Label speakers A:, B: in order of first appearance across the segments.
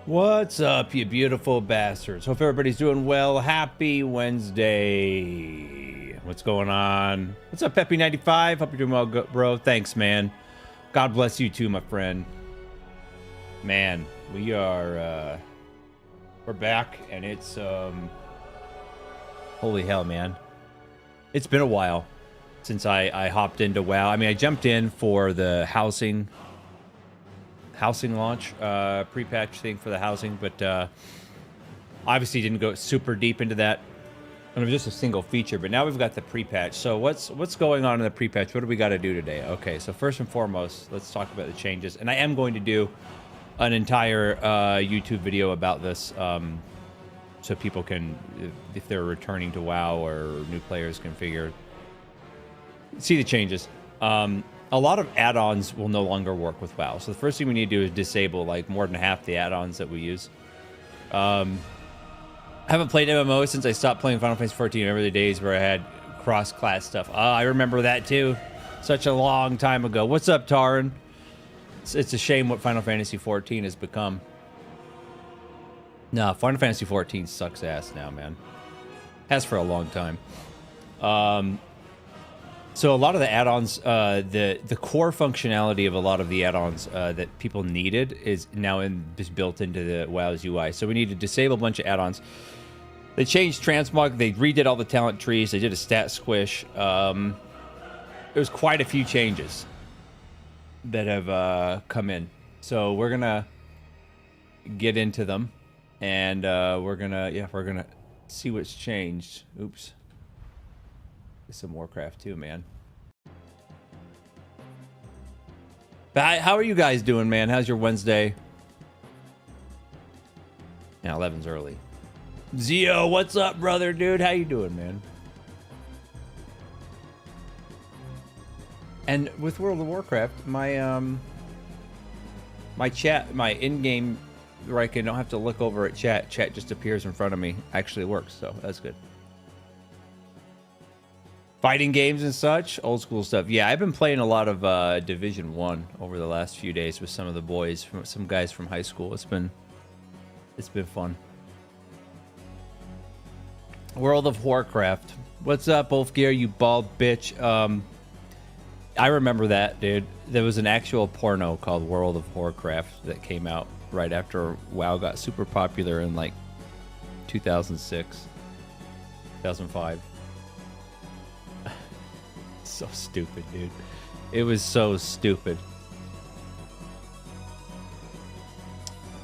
A: What's up, you beautiful bastards? Hope everybody's doing well. Happy Wednesday. What's going on? What's up, Peppy95? Hope you're doing well, bro. Thanks, man. God bless you too, my friend. Man, we're back, and it's, holy hell, man. It's been a while since I hopped into WoW. I mean, I jumped in for the housing launch, pre-patch thing for the housing, but obviously didn't go super deep into that. And it was just a single feature, but now we've got the pre-patch. So what's going on in the pre-patch? What do we got to do today? Okay, so first and foremost, let's talk about the changes. And I am going to do an entire YouTube video about this, so people can, if they're returning to WoW or new players, can see the changes. A lot of add-ons will no longer work with WoW. So the first thing we need to do is disable like more than half the add-ons that we use. I haven't played MMO since I stopped playing Final Fantasy XIV. Remember the days where I had cross-class stuff? I remember that too. Such a long time ago. What's up, Taran? It's a shame what Final Fantasy XIV has become. No, Final Fantasy XIV sucks ass now, man. Has for a long time. So a lot of the add-ons, the core functionality of a lot of the add-ons that people needed is now just built into the WoW's UI. So we need to disable a bunch of add-ons. They changed transmog. They redid all the talent trees. They did a stat squish. There was quite a few changes that have come in. So we're gonna get into them, and we're gonna see what's changed. Oops. Some Warcraft too, man. But how are you guys doing, man? How's your Wednesday? Yeah, 11's early. Zio, what's up, brother, dude? How you doing, man? And with World of Warcraft, my my chat, my in-game, where I don't have to look over at chat just appears in front of me, actually works, so that's good. Fighting games and such, old school stuff. Yeah, I've been playing a lot of Division 1 over the last few days with some of the boys, some guys from high school. It's been fun. World of Warcraft. What's up, Wolfgear, you bald bitch? I remember that, dude. There was an actual porno called World of Warcraft that came out right after WoW got super popular in like 2006, 2005. So stupid, dude. It was so stupid.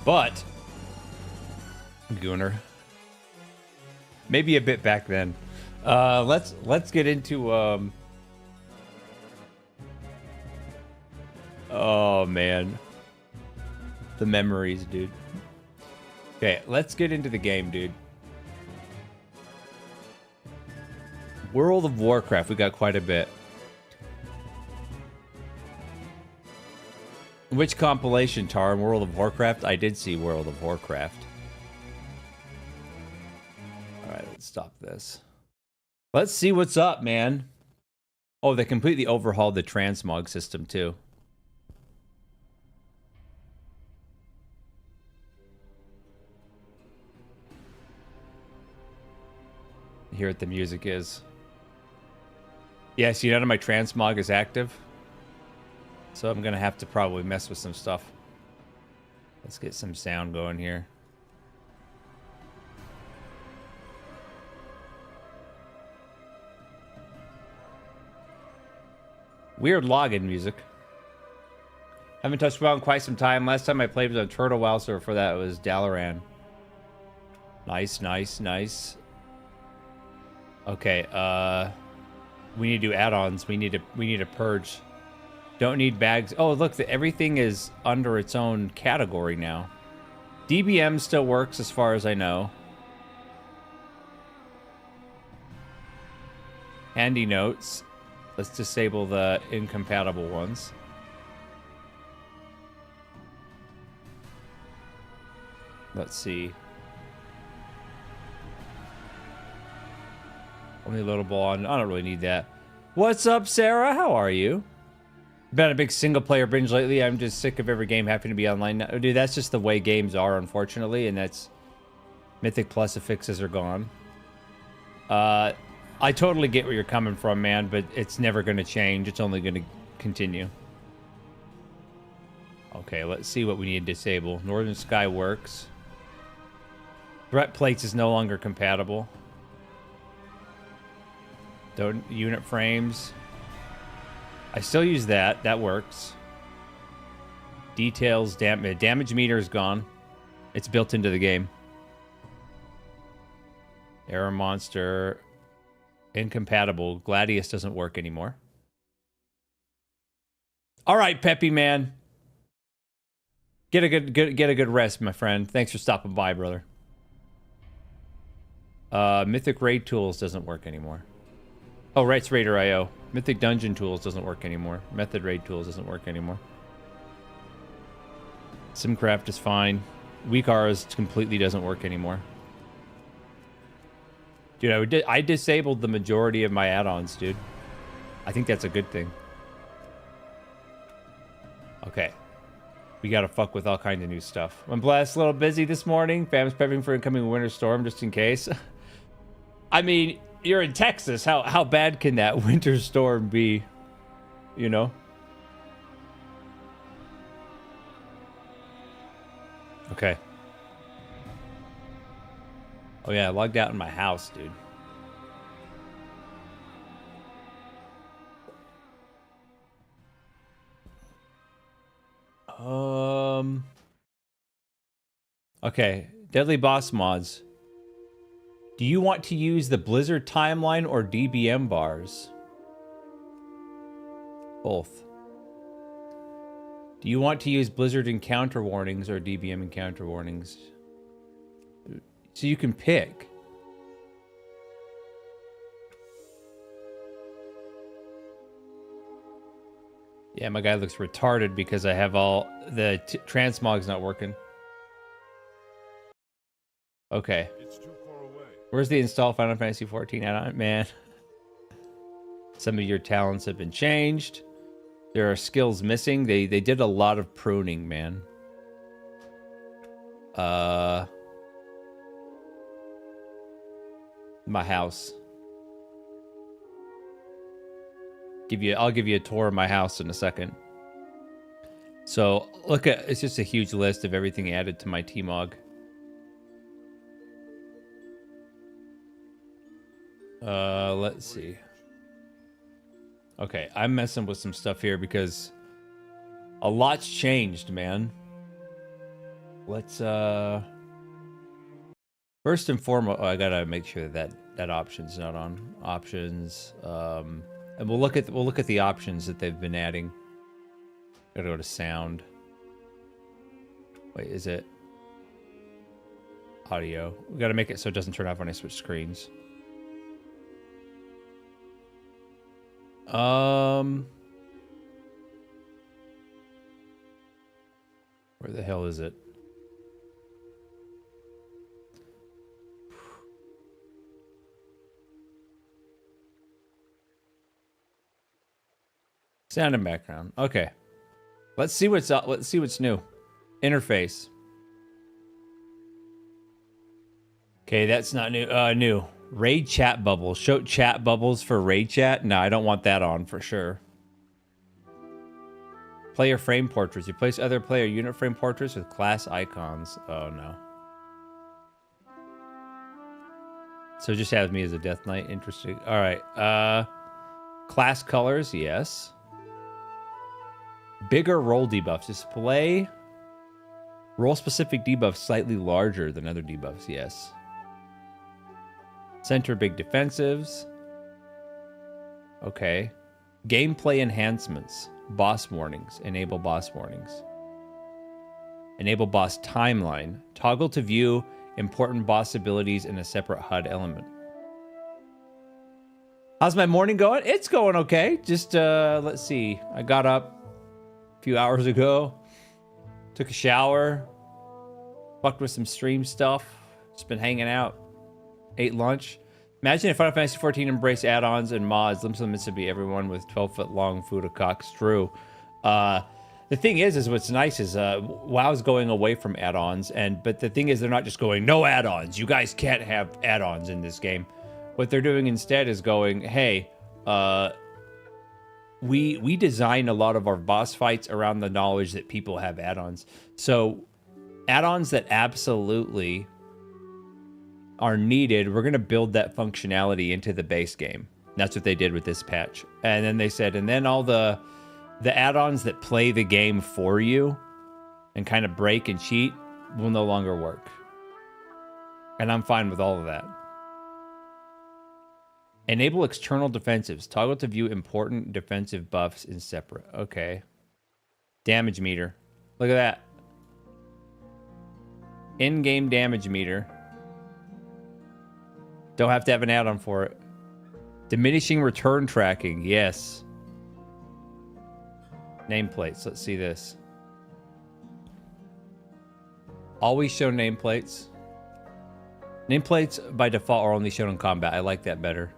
A: But Gooner, maybe a bit back then. Let's get into oh man, the memories, dude. Okay, let's get into the game, dude. World of Warcraft, we got quite a bit. Which compilation, Tar? World of Warcraft? I did see World of Warcraft. Alright, let's stop this. Let's see what's up, man. Oh, they completely overhauled the transmog system, too. Hear what the music is. Yeah, see, none of my transmog is active. So I'm going to have to probably mess with some stuff. Let's get some sound going here. Weird login music. Haven't touched WoW in quite some time. Last time I played was on Turtle WoW, so for that it was Dalaran. Nice, nice, nice. Okay, we need to do add-ons. We need to purge. Don't need bags. Oh, look, everything is under its own category now. DBM still works as far as I know. Handy notes. Let's disable the incompatible ones. Let's see. Only loadable on. I don't really need that. What's up, Sarah? How are you? Been a big single player binge lately. I'm just sick of every game having to be online now. Dude, that's just the way games are, unfortunately, and that's Mythic Plus affixes are gone. I totally get where you're coming from, man, but it's never going to change. It's only going to continue. Okay, let's see what we need to disable. Northern Sky works. Threat plates is no longer compatible. Don't unit frames. I still use that. That works. Details, damage meter is gone. It's built into the game. Error monster. Incompatible. Gladius doesn't work anymore. All right, Peppy man. Get a good rest, my friend. Thanks for stopping by, brother. Mythic Raid Tools doesn't work anymore. Oh, Rights Raider IO. Mythic Dungeon Tools doesn't work anymore. Method Raid Tools doesn't work anymore. Simcraft is fine. Weak Auras completely doesn't work anymore. Dude, I disabled the majority of my add-ons, dude. I think that's a good thing. Okay. We gotta fuck with all kinds of new stuff. I'm blessed, a little busy this morning. Fam's prepping for incoming winter storm, just in case. I mean, you're in Texas. How bad can that winter storm be? You know? Okay. Oh yeah, I logged out in my house, dude. Okay, Deadly Boss mods. Do you want to use the Blizzard timeline or DBM bars? Both. Do you want to use Blizzard encounter warnings or DBM encounter warnings? So you can pick. Yeah, my guy looks retarded because I have all the transmog's not working. Okay. Where's the install Final Fantasy 14 add-on? Man. Some of your talents have been changed. There are skills missing. They did a lot of pruning, man. My house. I'll give you a tour of my house in a second. So look at, it's just a huge list of everything added to my Tmog. Let's see. Okay, I'm messing with some stuff here because a lot's changed, man. Let's first and foremost, I gotta make sure that option's not on. Options, and we'll look at the options that they've been adding. Gotta go to sound. Wait, is it audio? We gotta make it so it doesn't turn off when I switch screens. Where the hell is it? Sound and background. Okay. Let's see what's up. Let's see what's new. Interface. Okay, that's not new. New. Raid chat bubbles. Show chat bubbles for raid chat? No, I don't want that on for sure. Player frame portraits. Replace other player unit frame portraits with class icons. Oh no. So it just has me as a Death Knight. Interesting. Alright. Class colors, yes. Bigger role debuffs. Display role specific debuffs slightly larger than other debuffs, yes. Center big defensives. Okay. Gameplay enhancements. Boss warnings. Enable boss warnings. Enable boss timeline. Toggle to view important boss abilities in a separate HUD element. How's my morning going? It's going okay. Just, let's see. I got up a few hours ago. Took a shower. Fucked with some stream stuff. Just been hanging out. Ate lunch. Imagine if Final Fantasy 14 embraced add-ons and mods. Limits would be everyone with 12-foot long food of cocks. True. The thing is what's nice is WoW's going away from add-ons, but the thing is they're not just going, no add-ons. You guys can't have add-ons in this game. What they're doing instead is going, hey, we design a lot of our boss fights around the knowledge that people have add-ons. So add-ons that absolutely are needed, we're going to build that functionality into the base game. That's what they did with this patch. And then they said, and then all the add-ons that play the game for you and kind of break and cheat will no longer work. And I'm fine with all of that. Enable external defensives. Toggle to view important defensive buffs in separate. Okay. Damage meter. Look at that. In-game damage meter. Don't have to have an add-on for it. Diminishing return tracking. Yes. Nameplates. Let's see this. Always show nameplates. Nameplates by default are only shown in combat. I like that better.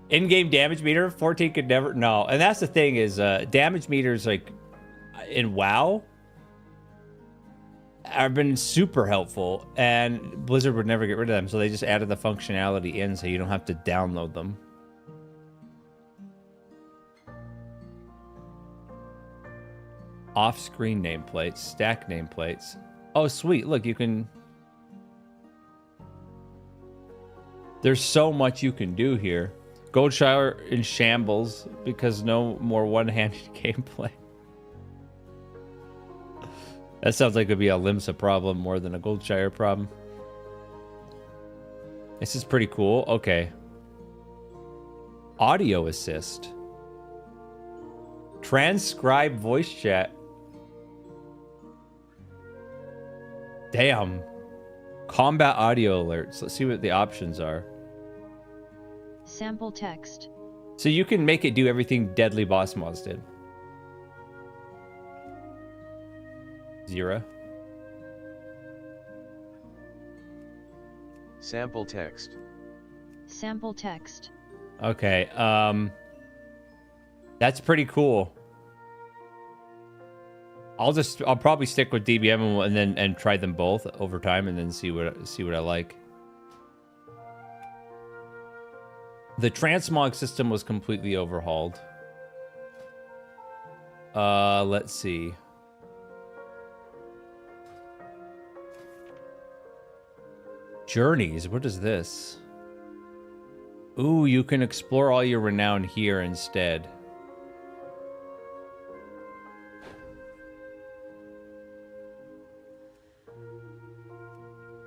A: In-game damage meter. 14 could never... No. And that's the thing is damage meters like in WoW have been super helpful, and Blizzard would never get rid of them, so they just added the functionality in so you don't have to download them. Off-screen nameplates, stack nameplates. Oh, sweet. Look, you can... There's so much you can do here. Goldshire in shambles because no more one-handed gameplay. That sounds like it would be a Limsa problem more than a Goldshire problem. This is pretty cool. Okay. Audio assist. Transcribe voice chat. Damn. Combat audio alerts. Let's see what the options are.
B: Sample text.
A: So you can make it do everything Deadly Boss Mods did. Zero.
C: Sample text.
B: Sample text.
A: Okay, that's pretty cool. I'll probably stick with DBM and try them both over time and then see what I like. The transmog system was completely overhauled. Let's see. Journeys, what is this? Ooh, you can explore all your renown here instead.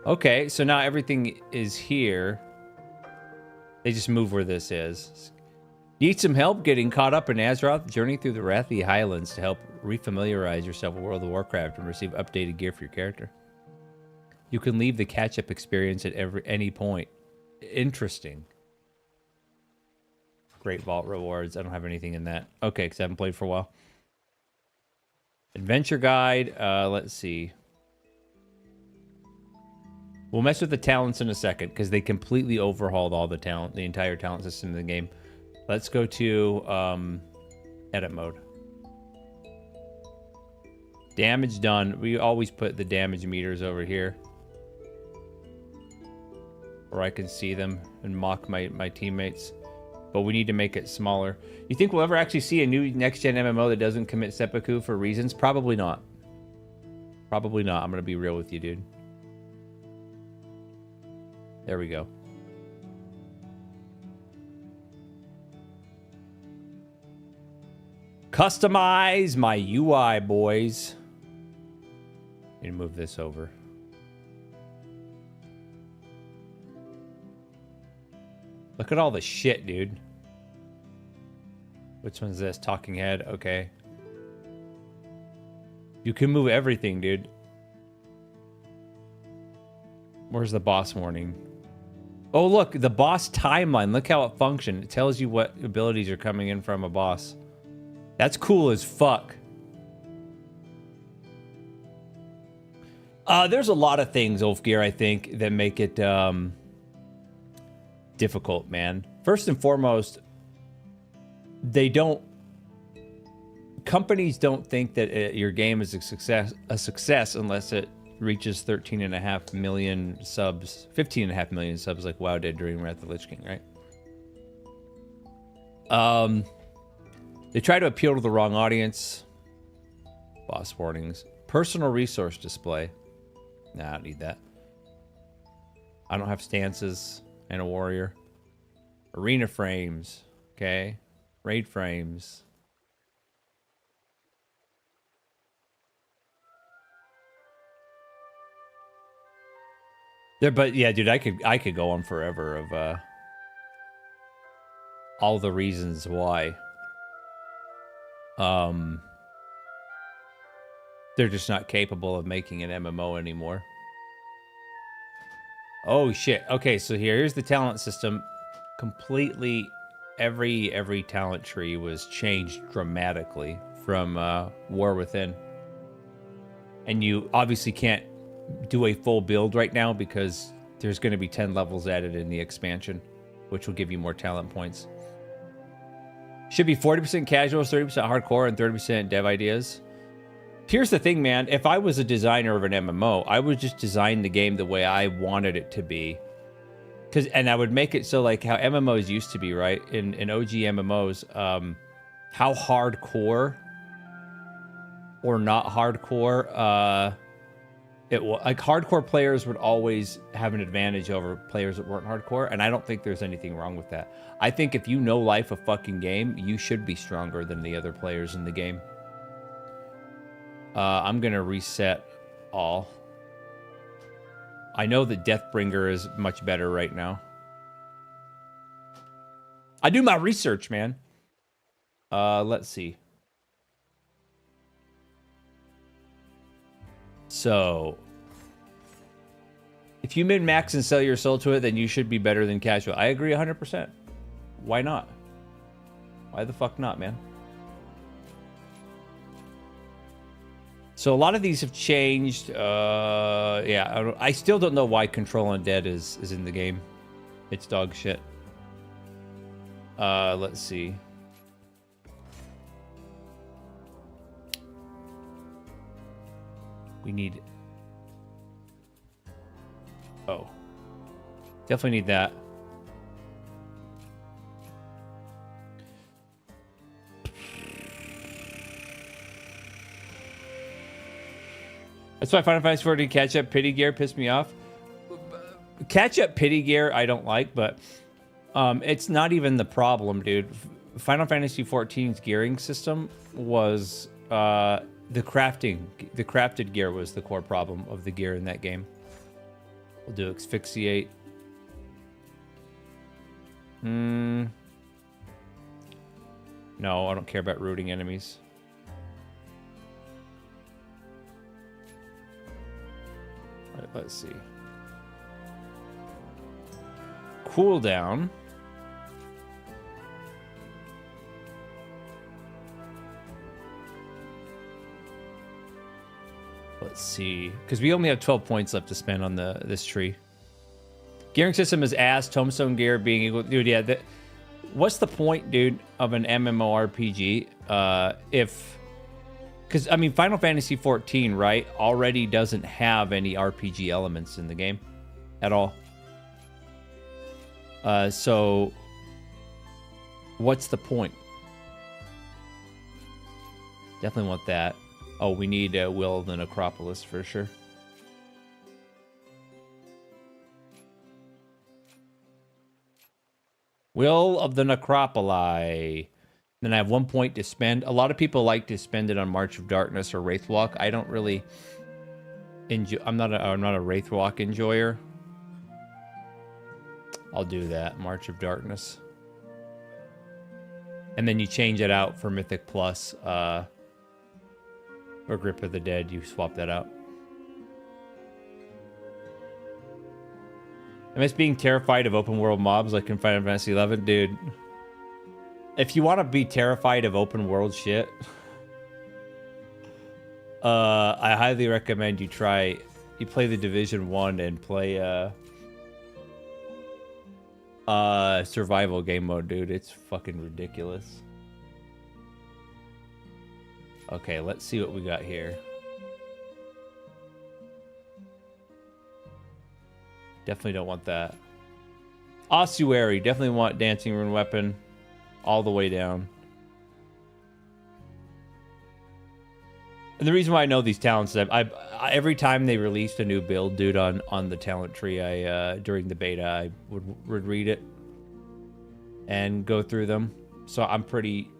A: Okay, so now everything is here. They just move where this is. Need some help getting caught up in Azeroth? Journey through the Wrathy Highlands to help refamiliarize yourself with World of Warcraft and receive updated gear for your character. You can leave the catch-up experience at any point. Interesting. Great Vault rewards. I don't have anything in that. Okay, because I haven't played for a while. Adventure guide. Let's see. We'll mess with the talents in a second because they completely overhauled all the talent, the entire talent system in the game. Let's go to edit mode. Damage done. We always put the damage meters over here, where I can see them and mock my teammates. But we need to make it smaller. You think we'll ever actually see a new next-gen MMO that doesn't commit seppuku for reasons? Probably not. Probably not. I'm going to be real with you, dude. There we go. Customize my UI, boys. Need to move this over. Look at all the shit, dude. Which one's this? Talking head. Okay. You can move everything, dude. Where's the boss warning? Oh, look. The boss timeline. Look how it functions. It tells you what abilities are coming in from a boss. That's cool as fuck. There's a lot of things, Ulfgear, I think, that make it difficult, man. First and foremost, they don't. Companies don't think that your game is a success unless it reaches 13.5 million subs, 15.5 million subs, like WoW did during Wrath of the Lich King, right? They try to appeal to the wrong audience. Boss warnings. Personal resource display. Nah, I don't need that. I don't have stances and a warrior. Arena frames. Okay. Raid frames. There, but yeah, dude, I could go on forever of all the reasons why. They're just not capable of making an MMO anymore. Oh shit. Okay, so here's the talent system. Completely every talent tree was changed dramatically from War Within. And you obviously can't do a full build right now because there's going to be 10 levels added in the expansion, which will give you more talent points. Should be 40% casual, 30% hardcore, and 30% dev ideas. Here's the thing, man. If I was a designer of an MMO, I would just design the game the way I wanted it to be. And I would make it so like how MMOs used to be, right? In OG MMOs, how hardcore or not hardcore, like hardcore players would always have an advantage over players that weren't hardcore, and I don't think there's anything wrong with that. I think if you know life a fucking game, you should be stronger than the other players in the game. I'm gonna reset all. I know that Deathbringer is much better right now. I do my research, man. Let's see. So, if you min-max and sell your soul to it, then you should be better than casual. I agree 100%. Why not? Why the fuck not, man? So a lot of these have changed. Yeah, I still don't know why Control Undead is in the game. It's dog shit. Let's see. We need... Oh. Definitely need that. That's why Final Fantasy XIV catch-up pity gear pissed me off. Catch-up pity gear I don't like, but it's not even the problem, dude. Final Fantasy XIV's gearing system was the crafting. The crafted gear was the core problem of the gear in that game. We'll do asphyxiate. No, I don't care about rooting enemies. All right, let's see. Cooldown. Let's see, because we only have 12 points left to spend on this tree. Gearing system is ass. Tombstone gear being equal, dude. Yeah, what's the point, dude, of an MMORPG because I mean, Final Fantasy XIV, right, already doesn't have any RPG elements in the game at all. So what's the point? Definitely want that. Oh, we need Will of the Necropolis for sure. Will of the Necropoli. Then I have 1 point to spend. A lot of people like to spend it on March of Darkness or Wraithwalk. I don't really enjoy. I'm not a Wraithwalk enjoyer. I'll do that. March of Darkness. And then you change it out for Mythic Plus. Or Grip of the Dead, you swap that out. I miss being terrified of open world mobs like in Final Fantasy XI. Dude, if you want to be terrified of open world shit, I highly recommend you play the Division 1 and play survival game mode, dude. It's fucking ridiculous. Okay, let's see what we got here. Definitely don't want that. Ossuary, definitely want Dancing Rune Weapon all the way down. And the reason why I know these talents is I every time they released a new build, dude, on the talent tree, I during the beta, I would read it and go through them. So I'm pretty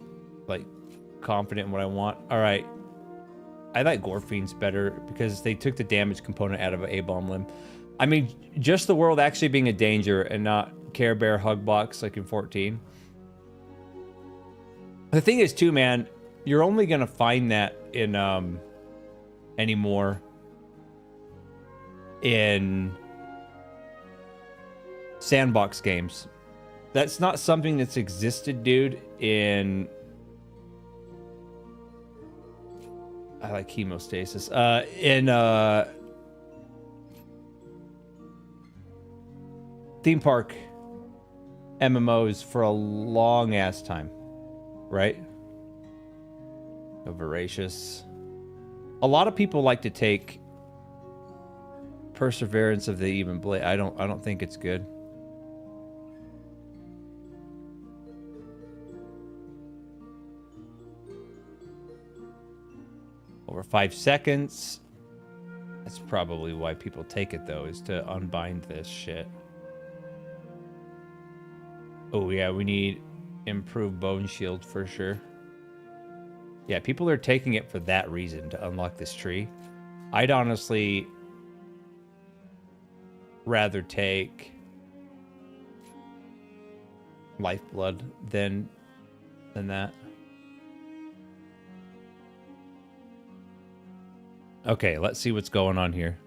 A: like confident in what I want. All right. I like Gorfiend's better because they took the damage component out of an A-bomb limb. I mean, just the world actually being a danger and not Care Bear Hug Box like in 14. The thing is, too, man, you're only gonna find that in anymore in sandbox games. That's not something that's existed, dude, in I like hemostasis. In theme park MMOs for a long ass time, right? No voracious. A lot of people like to take Perseverance of the Even Blade. I don't think it's good. Over 5 seconds. That's probably why people take it, though, is to unbind this shit. Oh, yeah, we need improved bone shield for sure. Yeah, people are taking it for that reason, to unlock this tree. I'd honestly rather take Lifeblood than that. Okay, let's see what's going on here.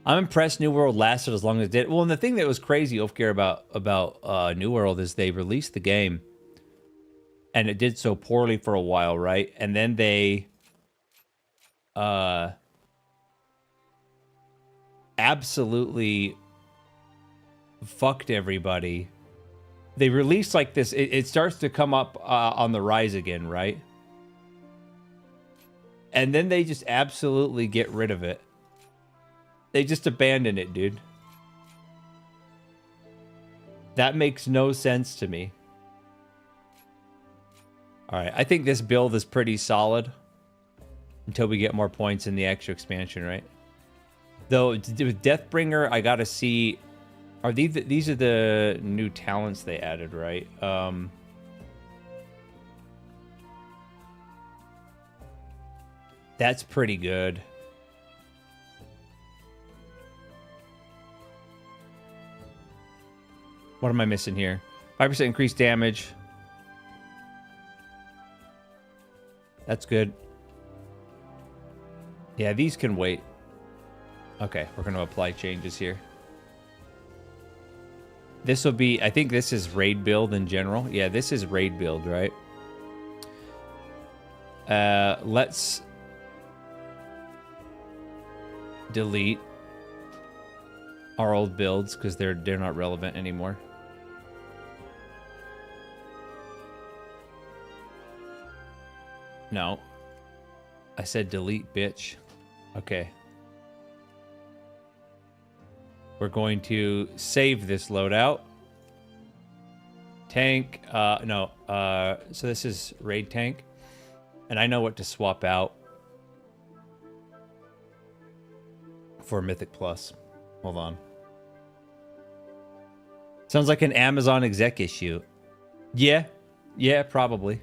A: I'm impressed New World lasted as long as it did. Well, and the thing that was crazy, Ofgear, about New World is they released the game, and it did so poorly for a while, right? And then they absolutely fucked everybody. They released like this. It starts to come up on the rise again, right? And then they just absolutely get rid of it. They just abandon it, dude. That makes no sense to me. Alright, I think this build is pretty solid. Until we get more points in the extra expansion, right? Though, with Deathbringer, I gotta see... Are these are the new talents they added, right? That's pretty good. What am I missing here? 5% increased damage. That's good. Yeah, these can wait. Okay, we're going to apply changes here. This will be... I think this is raid build in general. Yeah, this is raid build, right? Let's delete our old builds because they're not relevant anymore. No. I said delete, bitch. Okay. We're going to save this loadout. Tank, no. So this is raid tank. And I know what to swap out for Mythic Plus. Hold on. Sounds like an Amazon exec issue. Yeah. Yeah, probably.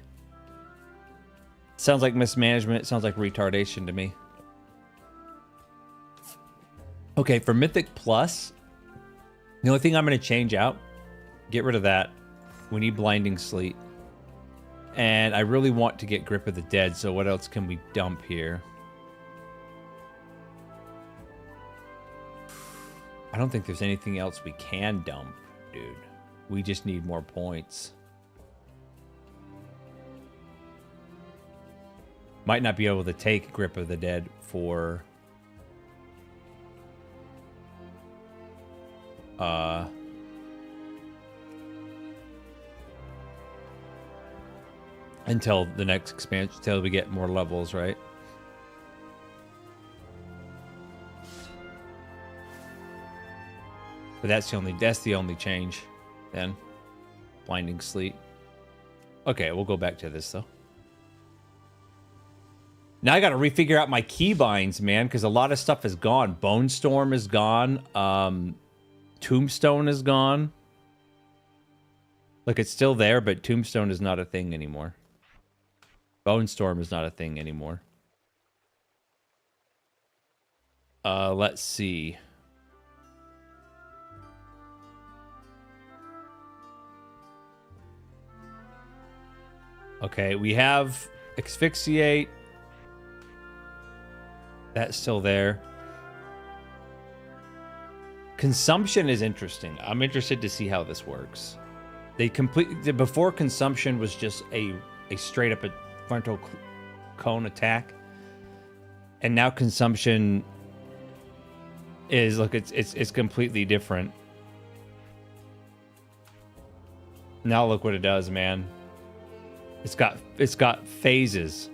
A: Sounds like mismanagement. Sounds like retardation to me. Okay, for Mythic Plus, the only thing I'm going to change out, get rid of that. We need Blinding Sleet. And I really want to get Grip of the Dead, so what else can we dump here? I don't think there's anything else we can dump, dude. We just need more points. Might not be able to take Grip of the Dead for... until the next expansion, until we get more levels, right? But that's the only change then. Blinding sleet. Okay, we'll go back to this though. Now I got to refigure out my keybinds, man, because a lot of stuff is gone. Bone Storm is gone. Tombstone is gone. Look, it's still there, but Tombstone is not a thing anymore. Bone Storm is not a thing anymore. Let's see. Okay, we have Asphyxiate. That's still there. Consumption is interesting. I'm interested to see how this works. Before Consumption was just a straight up a frontal cone attack. And now Consumption is, look, it's completely different. Now look what it does, man. It's got phases.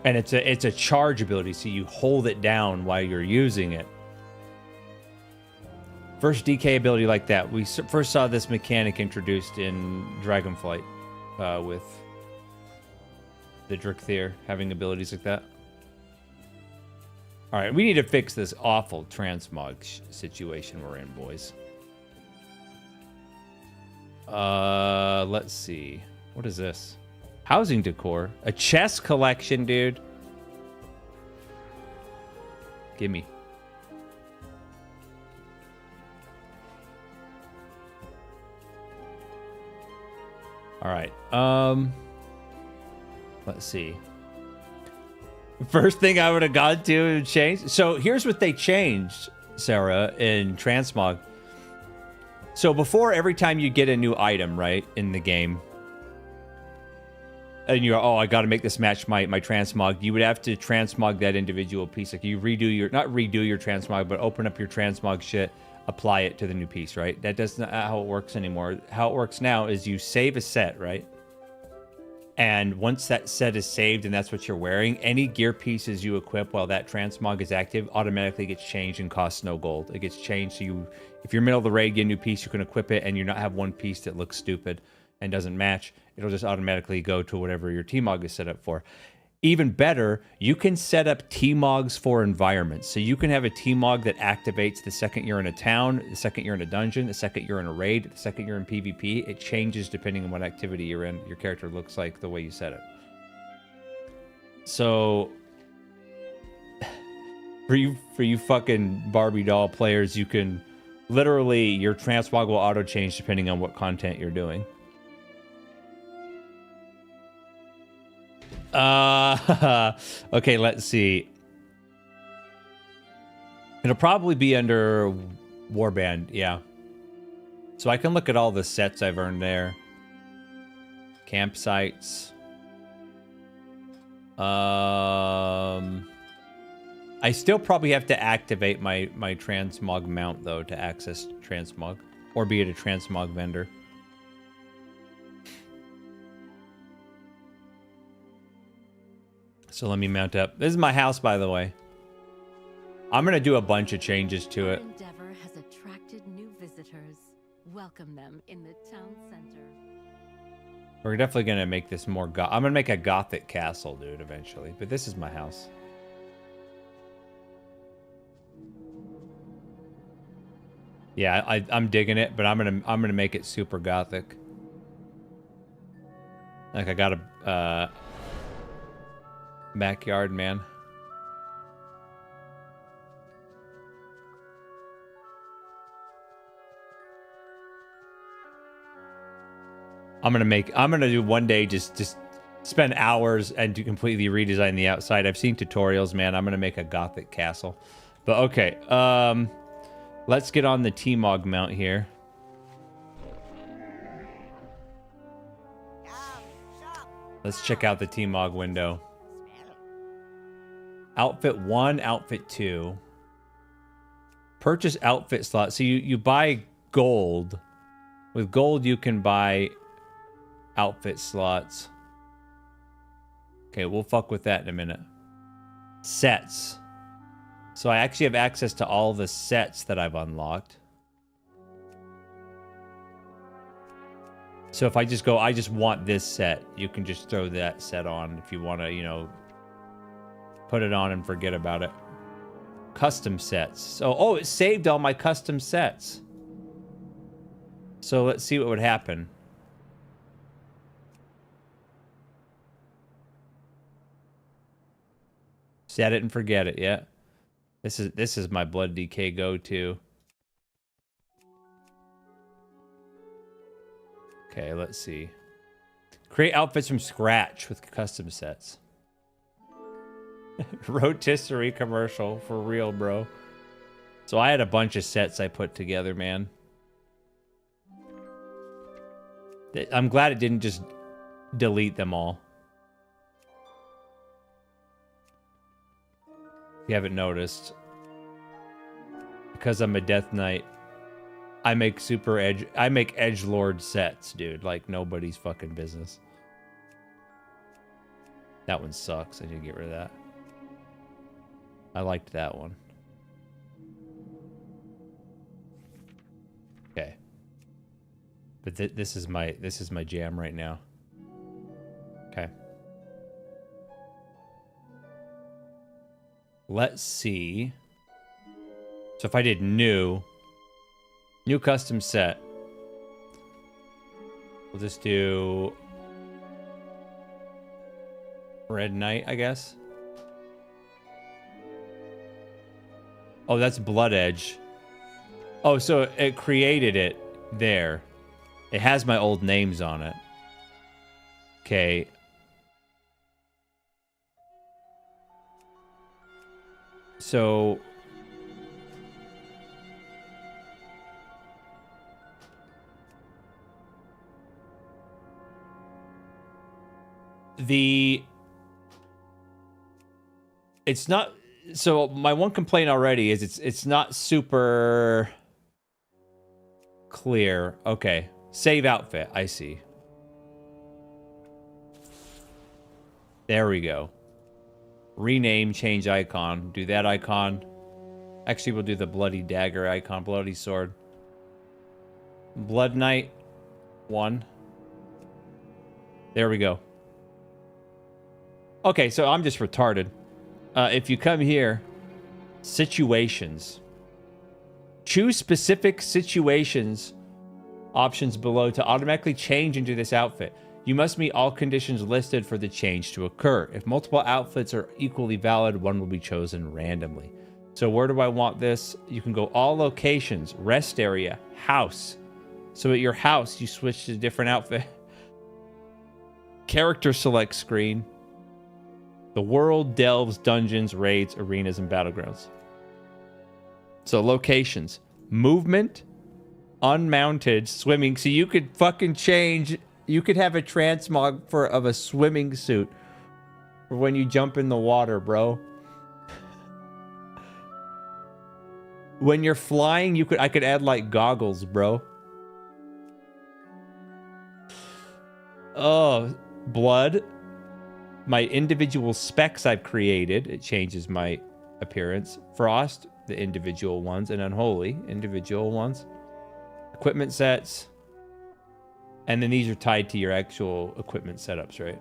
A: And it's a charge ability, so you hold it down while you're using it. First DK ability like that. We first saw this mechanic introduced in Dragonflight with the Drickthier having abilities like that. All right, we need to fix this awful transmog situation we're in, boys. Let's see. What is this? Housing decor. A chess collection, dude. Gimme. All right. Let's see. First thing I would have gone to and changed. So here's what they changed, Sarah, in Transmog. So before, every time you get a new item, right, in the game, and you're, oh, I got to make this match my transmog, you would have to transmog that individual piece. Like you not redo your transmog, but open up your transmog shit, apply it to the new piece, right? That does not how it works anymore. How it works now is you save a set, right? And once that set is saved and that's what you're wearing, any gear pieces you equip while that transmog is active automatically gets changed and costs no gold. It gets changed, so you, if you're middle of the raid, get a new piece, you can equip it, and you not have one piece that looks stupid and doesn't match. It'll just automatically go to whatever your T-Mog is set up for. Even better, you can set up T-Mogs for environments. So you can have a T-Mog that activates the second you're in a town, the second you're in a dungeon, the second you're in a raid, the second you're in PvP. It changes depending on what activity you're in. Your character looks like the way you set it. So for you fucking Barbie doll players, you can literally, your transmog will auto change depending on what content you're doing. Okay, let's see. It'll probably be under Warband, yeah. So I can look at all the sets I've earned there. Campsites. I still probably have to activate my transmog mount though to access transmog, or be it a transmog vendor. So let me mount up. This is my house, by the way. I'm gonna do a bunch of changes to it.
C: Endeavor has attracted new visitors. Welcome them in the town center.
A: We're definitely gonna make this more I'm gonna make a gothic castle, dude, eventually. But this is my house. Yeah, I'm digging it, but I'm gonna make it super gothic. Like I got a backyard, man. I'm gonna do one day just spend hours and to completely redesign the outside. I've seen tutorials, man. I'm gonna make a gothic castle. But okay, let's get on the T-Mog mount here. Let's check out the T-Mog window. Outfit 1, outfit 2. Purchase outfit slot. So you buy gold. With gold, you can buy Outfit slots. Okay, we'll fuck with that in a minute. Sets. So I actually have access to all the sets that I've unlocked. So if I just go, I just want this set, you can just throw that set on if you want to, you know, put it on and forget about it. Custom sets. So, oh, it saved all my custom sets. So let's see what would happen. Set it and forget it, yeah. This is my blood DK go-to. Okay, let's see. Create outfits from scratch with custom sets. Rotisserie commercial, for real, bro. So I had a bunch of sets I put together, man. I'm glad it didn't just delete them all. If you haven't noticed. Because I'm a Death Knight, I make edgelord sets, dude. Like nobody's fucking business. That one sucks. I need to get rid of that. I liked that one. Okay. But this is my jam right now. Okay. Let's see. So if I did new custom set, we'll just do Red Knight, I guess. Oh, that's Blood Edge. Oh, so it created it there. It has my old names on it. Okay. So it's not, so my one complaint already is it's not super clear. Okay. Save outfit. I see. There we go. Rename, change icon. Do that icon. Actually, we'll do the bloody dagger icon. Bloody sword. Blood Knight 1. There we go. Okay, so I'm just retarded. If you come here, situations. Choose specific situations options below to automatically change into this outfit. You must meet all conditions listed for the change to occur. If multiple outfits are equally valid, one will be chosen randomly. So where do I want this? You can go all locations, rest area, house. So at your house, you switch to a different outfit. Character select screen. The world, delves, dungeons, raids, arenas, and battlegrounds. So locations. Movement. Unmounted. Swimming. So you could fucking change. You could have a transmog of a swimming suit for when you jump in the water, bro. When you're flying, I could add like goggles, bro. Oh, blood. My individual specs I've created, it changes my appearance. Frost, the individual ones, and unholy, individual ones. Equipment sets. And then these are tied to your actual equipment setups, right?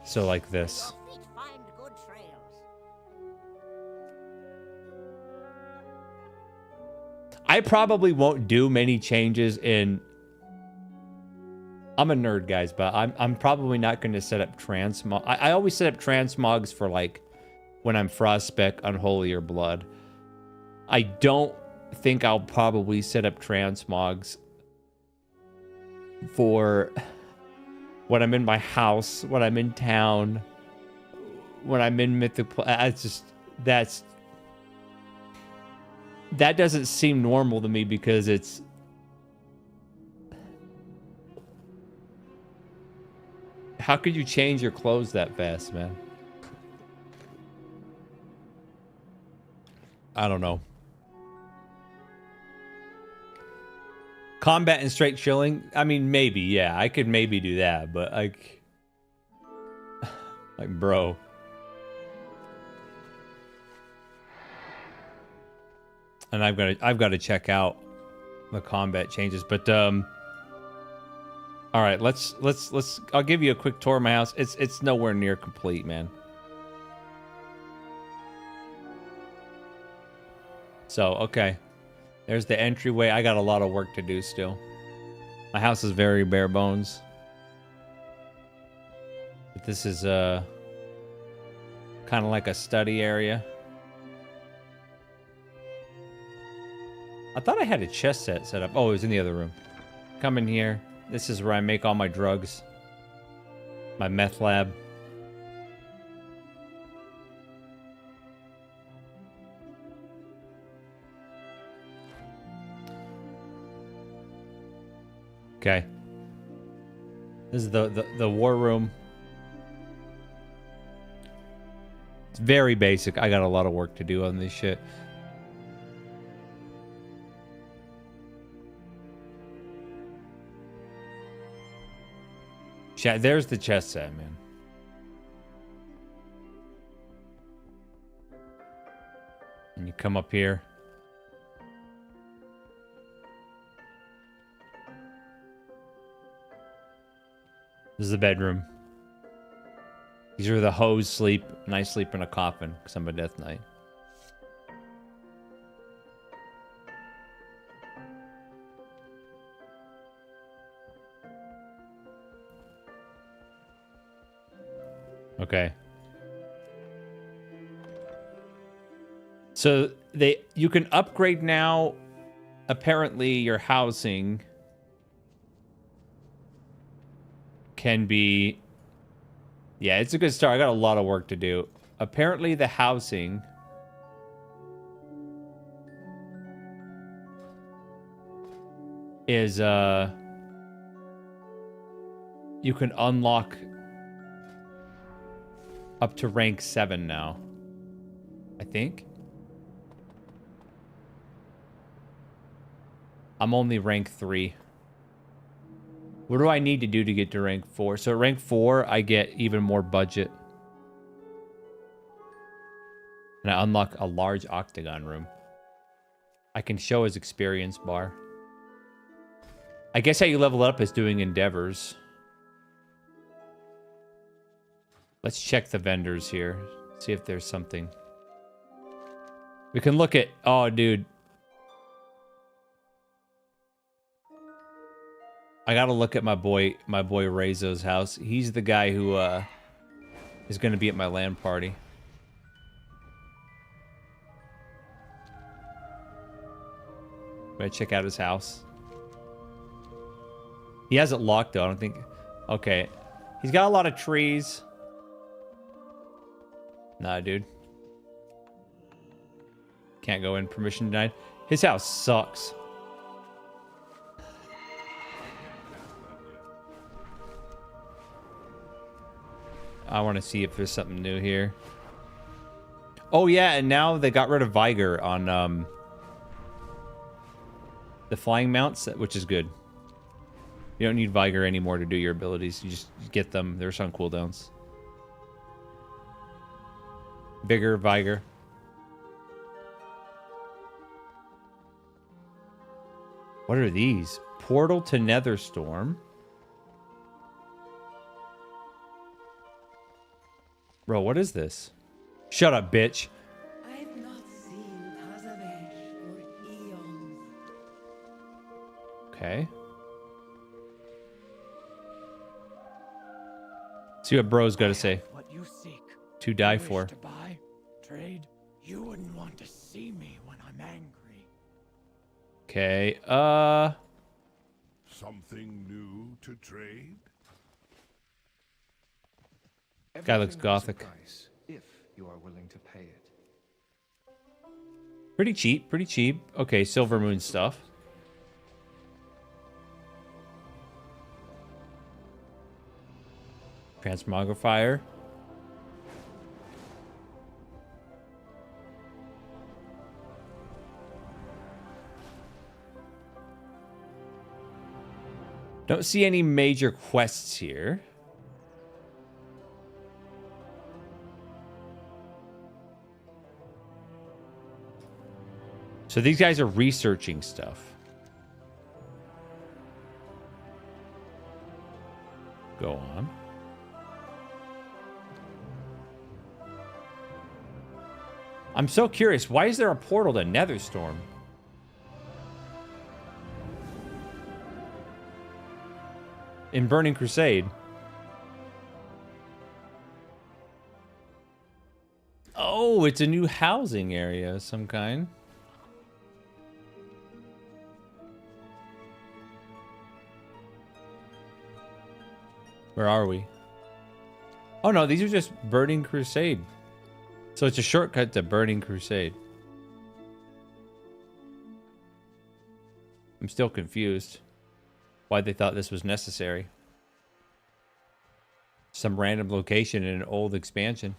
A: So like this. I probably won't do many changes in... I'm a nerd, guys, but I'm probably not going to set up transmog. I always set up transmogs for like when I'm Frostspec, Unholy, or Blood. I don't think I'll probably set up transmogs for when I'm in my house, when I'm in town, when I'm in Mythic. It's just that doesn't seem normal to me because it's. How could you change your clothes that fast, man? I don't know. Combat and straight chilling. I mean, maybe, yeah, I could maybe do that, but like, bro. And I've got to check out the combat changes, but all right, let's I'll give you a quick tour of my house. It's nowhere near complete, man. So, okay. There's the entryway. I got a lot of work to do still. My house is very bare bones. But this is kind of like a study area. I thought I had a chess set up. Oh, it was in the other room. Come in here. This is where I make all my drugs. My meth lab. Okay. This is the war room. It's very basic. I got a lot of work to do on this shit. There's the chess set, man. And you come up here. This is the bedroom. These are the hoes sleep, and I sleep in a coffin because I'm a death knight. Okay. So you can upgrade now. Apparently your housing can be, yeah, it's a good start. I got a lot of work to do. Apparently the housing is you can unlock up to rank 7 now, I think. I'm only rank 3. What do I need to do to get to rank 4? So at rank 4, I get even more budget. And I unlock a large octagon room. I can show his experience bar. I guess how you level up is doing endeavors. Let's check the vendors here. See if there's something. We can look at... Oh, dude. I gotta look at my boy Rezo's house. He's the guy who is gonna be at my LAN party. Gonna check out his house. He has it locked though, I don't think... Okay. He's got a lot of trees. Nah, dude. Can't go in. Permission denied. His house sucks. I want to see if there's something new here. Oh, yeah, and now they got rid of Vigor on the flying mounts, which is good. You don't need Vigor anymore to do your abilities. You just get them. They're on cooldowns. Vigor, Vigor. What are these? Portal to Netherstorm. Bro, what is this? Shut up, bitch.
D: I've not seen Tazavesh for eons.
A: Okay. See what bro's got to say.
E: What you seek.
A: To die
E: You wish
A: for.
E: To buy, trade. You wouldn't want to see me when I'm angry.
A: Okay.
F: Something new to trade?
A: Guy looks
G: Everything has a
A: gothic.
G: price, if you are willing to pay it.
A: Pretty cheap, pretty cheap. Okay, Silver Moon stuff. Transmogrifier. Don't see any major quests here. So these guys are researching stuff. Go on. I'm so curious. Why is there a portal to Netherstorm? In Burning Crusade. Oh, it's a new housing area of some kind. Where are we? Oh no, these are just Burning Crusade. So it's a shortcut to Burning Crusade. I'm still confused why they thought this was necessary. Some random location in an old expansion.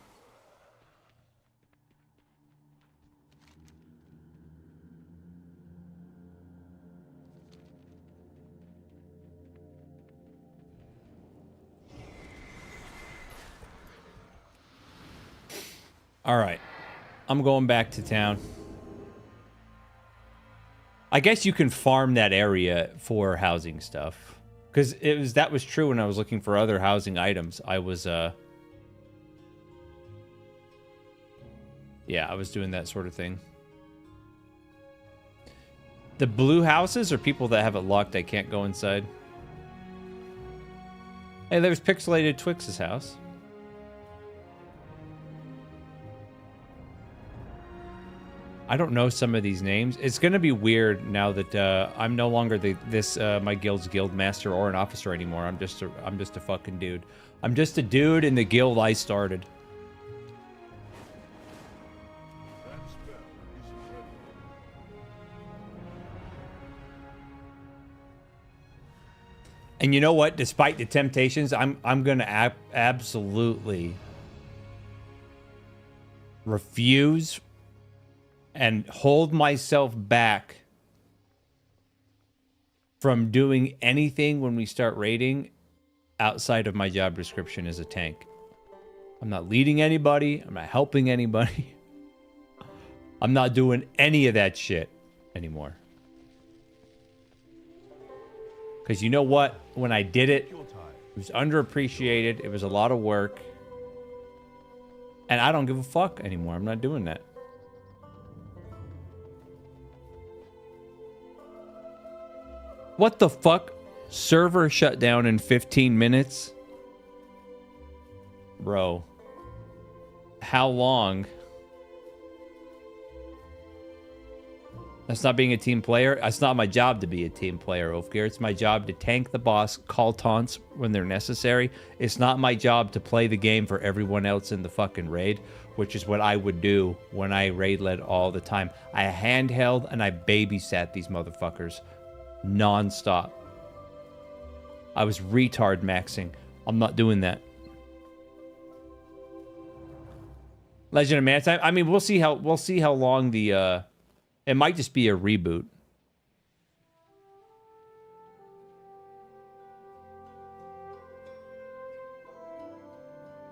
A: All right, I'm going back to town. I guess you can farm that area for housing stuff, because that was true when I was looking for other housing items. I was yeah, I was doing that sort of thing. The blue houses are people that have it locked. I can't go inside. Hey, there's Pixelated Twix's house. I don't know some of these names. It's gonna be weird now that I'm no longer my guild's guild master or an officer anymore. I'm just a fucking dude. I'm just a dude in the guild I started. And you know what? Despite the temptations, I'm gonna absolutely refuse and hold myself back from doing anything when we start raiding outside of my job description as a tank. I'm not leading anybody. I'm not helping anybody. I'm not doing any of that shit anymore. Because you know what? When I did it, it was underappreciated. It was a lot of work. And I don't give a fuck anymore. I'm not doing that. What the fuck? Server shut down in 15 minutes? Bro. How long? That's not being a team player. It's not my job to be a team player, Oathgear. It's my job to tank the boss, call taunts when they're necessary. It's not my job to play the game for everyone else in the fucking raid, which is what I would do when I raid led all the time. I handheld and I babysat these motherfuckers non-stop. I was retard maxing. I'm not doing that. Legend of Mana Time. I mean, we'll see how long the it might just be a reboot.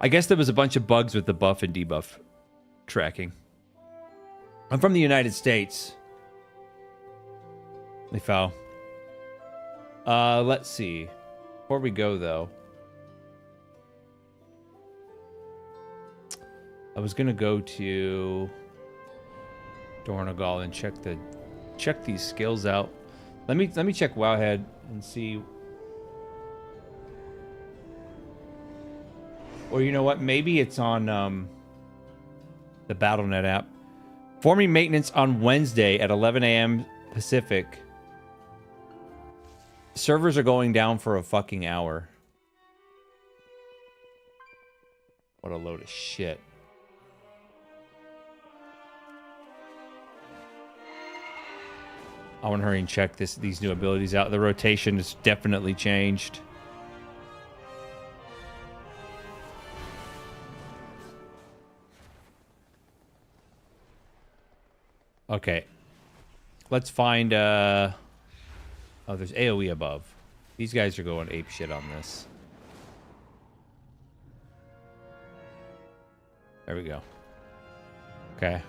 A: I guess there was a bunch of bugs with the buff and debuff tracking. I'm from the United States. They foul. Let's see. Before we go, though, I was gonna go to Dornagal and check these skills out. Let me check Wowhead and see. Or you know what? Maybe it's on the BattleNet app. Forming maintenance on Wednesday at 11 a.m. Pacific. Servers are going down for a fucking hour. What a load of shit. I want to hurry and check these new abilities out. The rotation has definitely changed. Okay. Let's find oh, there's AoE above. These guys are going ape shit on this. There we go. Okay.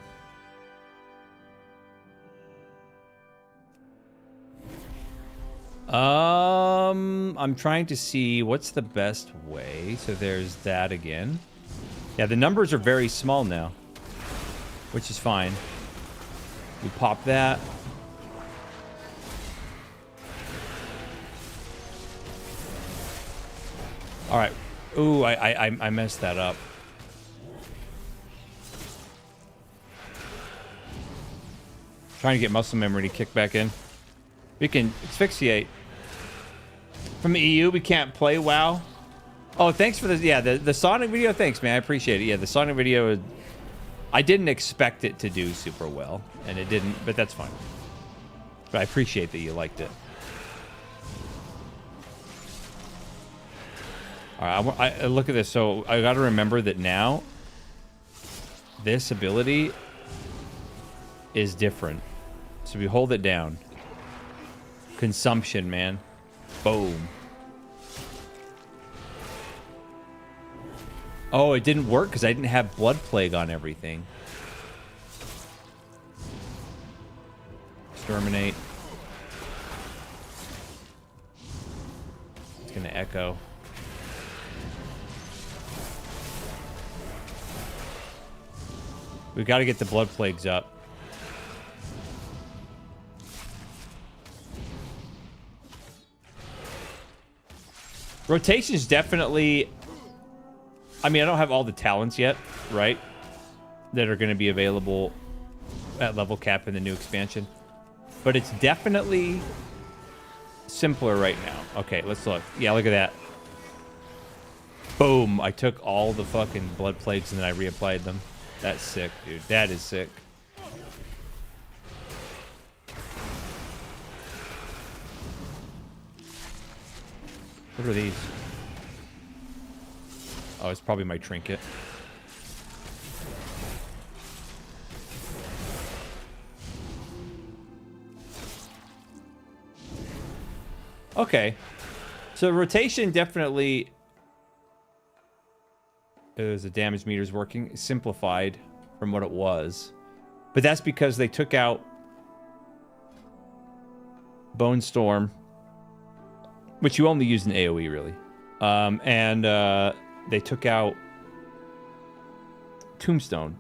A: I'm trying to see what's the best way. So there's that again. Yeah, the numbers are very small now, which is fine. We pop that. All right. Ooh, I messed that up. Trying to get muscle memory to kick back in. We can asphyxiate. From the EU, we can't play WoW. Oh, thanks for the, yeah, the Sonic video. Thanks, man. I appreciate it. Yeah, the Sonic video, I didn't expect it to do super well, and it didn't, but that's fine. But I appreciate that you liked it. All right, I look at this. So I got to remember that now this ability is different. So we hold it down. Consumption, man. Boom. Oh, it didn't work because I didn't have Blood Plague on everything. Exterminate. It's going to echo. We've got to get the Blood Plagues up. Rotation is definitely... I mean, I don't have all the talents yet, right? That are going to be available at level cap in the new expansion. But it's definitely simpler right now. Okay, let's look. Yeah, look at that. Boom. I took all the fucking Blood Plagues and then I reapplied them. That's sick, dude. That is sick. What are these? Oh, it's probably my trinket. Okay. So rotation definitely... the damage meter's working. Simplified from what it was. But that's because they took out Bone Storm, which you only use in AoE, really. They took out Tombstone.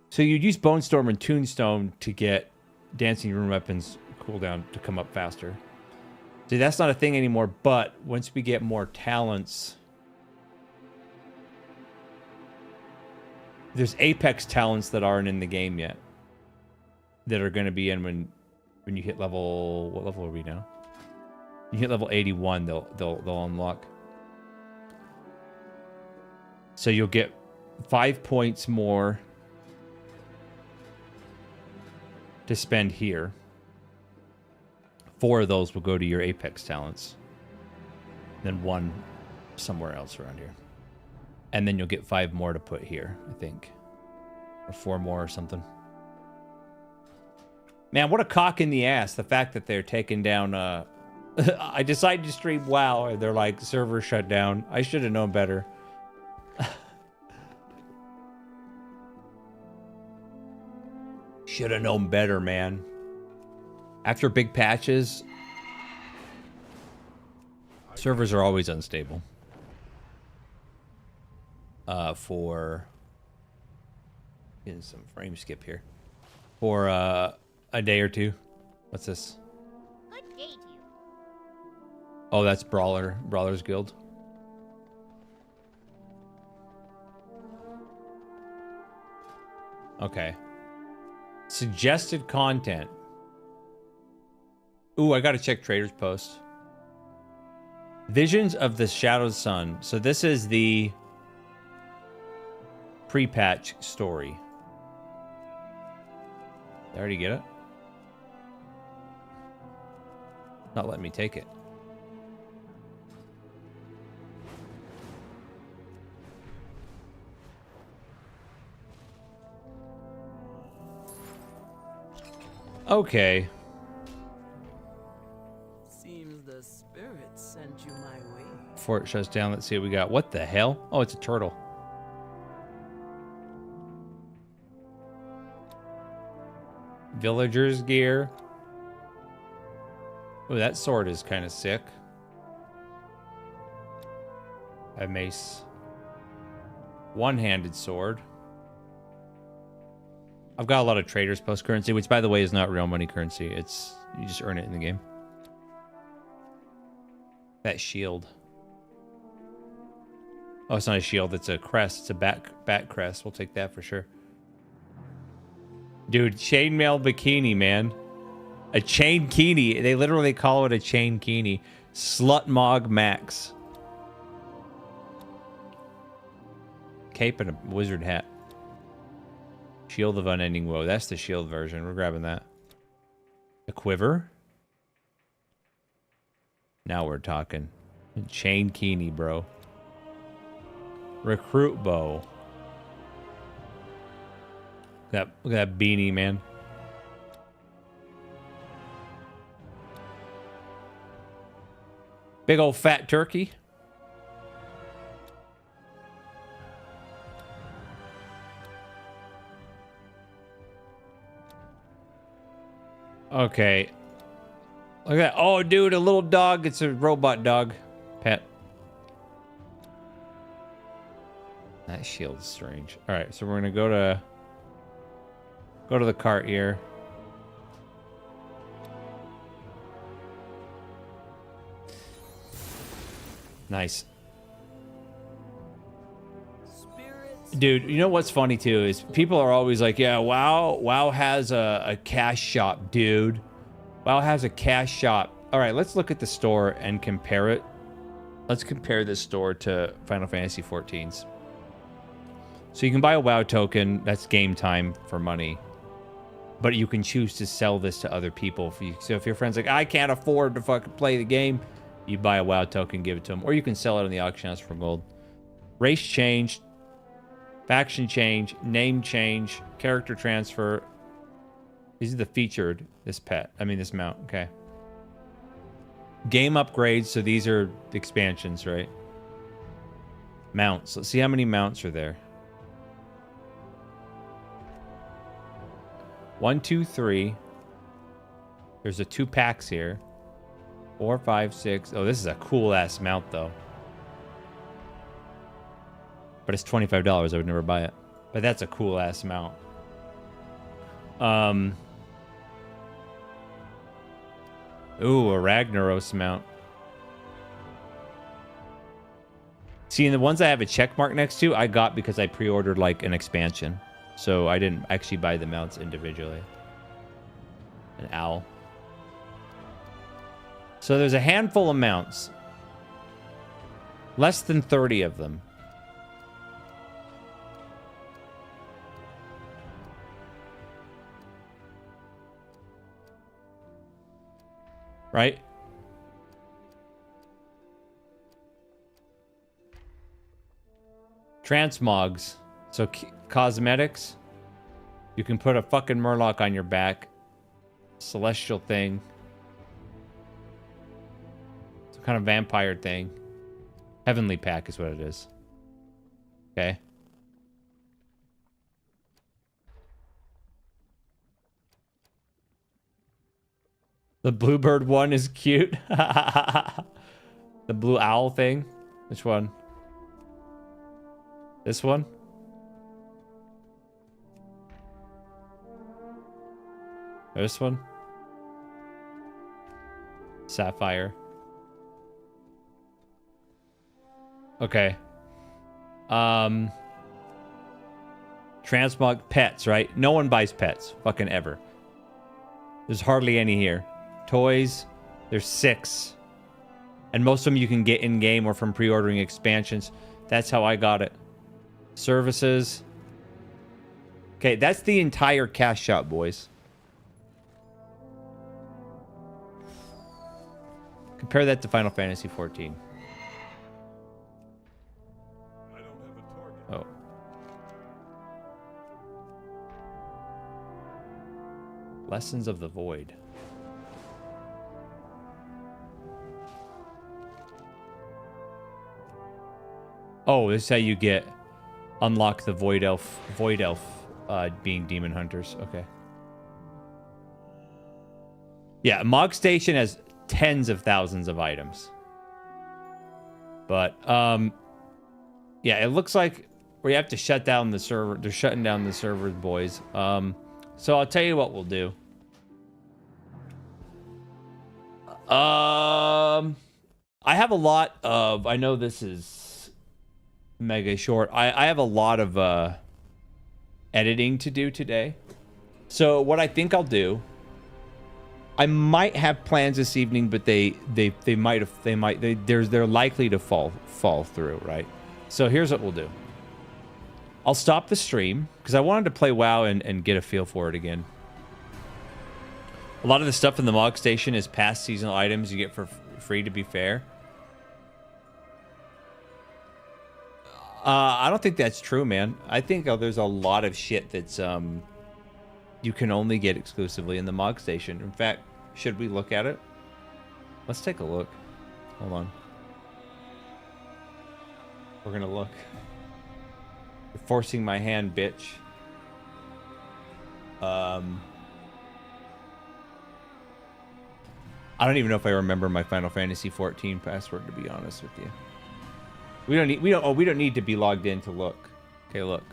A: So you'd use Bone Storm and Tombstone to get Dancing Rune Weapons cooldown to come up faster. See, that's not a thing anymore, but once we get more talents... There's Apex talents that aren't in the game yet. That are going to be in when you hit level... What level are we now? You hit level 81, they'll unlock. So you'll get 5 points more to spend here. 4 of those will go to your Apex talents. Then 1 somewhere else around here. And then you'll get 5 more to put here, I think. Or 4 more or something. Man, what a cock in the ass, the fact that they're taking down... I decided to stream WoW, and they're like, server shut down. I should have known better. Should have known better, man. After big patches, servers are always unstable. For... Getting some frame skip here. For a day or two. What's this?
H: Good day to you.
A: Oh, that's Brawler's Guild. Okay. Suggested content. Ooh, I gotta check Trader's Post. Visions of the Shadowed Sun. So this is the pre-patch story. Did I already get it? Not letting me take it. Okay.
D: Seems the
A: before it shuts down. Let's see what we got. What the hell? Oh, it's a turtle. Villager's gear. Oh, that sword is kind of sick. A mace. One-handed sword. I've got a lot of traders post currency, which by the way is not real money currency. It's you just earn it in the game. That shield. Oh, it's not a shield, it's a crest. It's a bat crest. We'll take that for sure. Dude, chainmail bikini, man. A chain kini. They literally call it a chain kini. Slutmog Max. Cape and a wizard hat. Shield of Unending Woe. That's the shield version. We're grabbing that. A quiver. Now we're talking. Chain kini, bro. Recruit bow. Look at that beanie, man. Big old fat turkey. Okay. Look at that. Oh, dude, a little dog. It's a robot dog. Pet. That shield's strange. All right, so we're going to go to the cart here. Nice. Dude, you know what's funny too is people are always like, yeah, WoW has a cash shop, dude. WoW has a cash shop. All right, let's look at the store and compare it. Let's compare this store to Final Fantasy XIV's. So you can buy a WoW token, that's game time for money. But you can choose to sell this to other people. So if your friend's like, I can't afford to fucking play the game, you buy a WoW token, give it to them. Or you can sell it on the auction house for gold. Race change. Faction change, name change, character transfer. These are the featured, this mount, okay. Game upgrades, so these are the expansions, right? Mounts, let's see how many mounts are there. 1, 2, 3. There's a 2 packs here. 4, 5, 6. Oh, this is a cool ass mount though. But it's $25. I would never buy it. But that's a cool ass mount. Ooh, a Ragnaros mount. See, and the ones I have a check mark next to, I got because I pre-ordered like an expansion. So I didn't actually buy the mounts individually. An owl. So there's a handful of mounts. Less than 30 of them. Right? Transmogs. So cosmetics. You can put a fucking Murloc on your back. Celestial thing. Some kind of vampire thing. Heavenly pack is what it is. Okay. The bluebird one is cute. The blue owl thing. Which one? This one? This one? Sapphire. Okay. Transmog pets, right? No one buys pets. Fucking ever. There's hardly any here. Toys, there's 6. And most of them you can get in-game or from pre-ordering expansions. That's how I got it. Services. Okay, that's the entire cash shop, boys. Compare that to Final Fantasy XIV. Oh. Lessons of the Void. Oh, this is how you get unlock the Void Elf being demon hunters. Okay. Yeah, Mog Station has tens of thousands of items. But yeah, it looks like we have to shut down the server. They're shutting down the servers, boys. So I'll tell you what we'll do. I have a lot of, I know this is mega short. I have a lot of editing to do today. So what I think I'll do, I might have plans this evening, but they're likely to fall through, right? So here's what we'll do. I'll stop the stream because I wanted to play WoW and get a feel for it again. A lot of the stuff in the Mog Station is past seasonal items you get for free, to be fair. I don't think that's true, man. I think there's a lot of shit that's you can only get exclusively in the Mog Station. In fact, should we look at it? Let's take a look. Hold on. We're gonna look. You're forcing my hand, bitch. I don't even know if I remember my Final Fantasy XIV password, to be honest with you. We don't need to be logged in to look. Okay, look.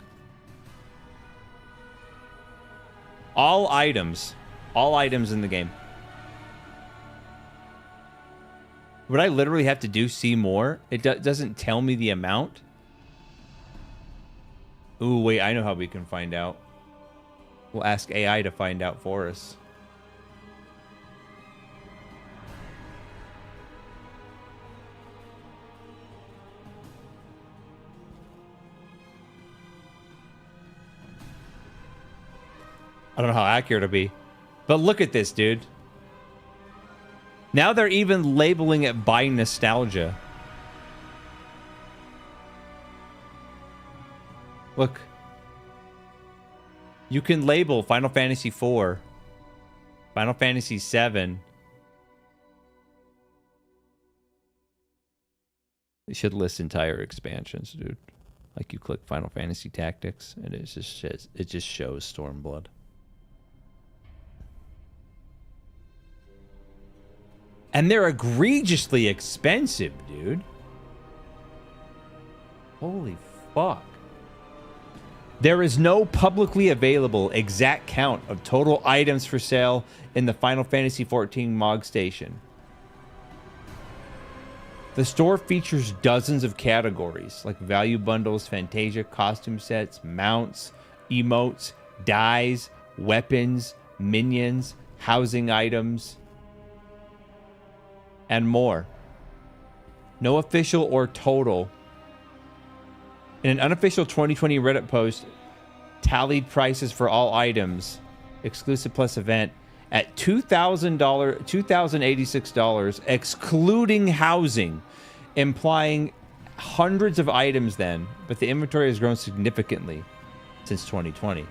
A: All items in the game. Would I literally have to do see more? It doesn't tell me the amount. Ooh, wait, I know how we can find out. We'll ask AI to find out for us. I don't know how accurate it'll be. But look at this, dude. Now they're even labeling it by nostalgia. Look. You can label Final Fantasy IV, Final Fantasy VII. It should list entire expansions, dude. Like you click Final Fantasy Tactics, and it just shows Stormblood. And they're egregiously expensive, dude. Holy fuck. There is no publicly available exact count of total items for sale in the Final Fantasy XIV Mog Station. The store features dozens of categories, like value bundles, Fantasia, costume sets, mounts, emotes, dyes, weapons, minions, housing items, and more. No official or total. In an unofficial 2020 Reddit post, tallied prices for all items, exclusive plus event, at $2,086, excluding housing, implying hundreds of items then, but the inventory has grown significantly since 2020.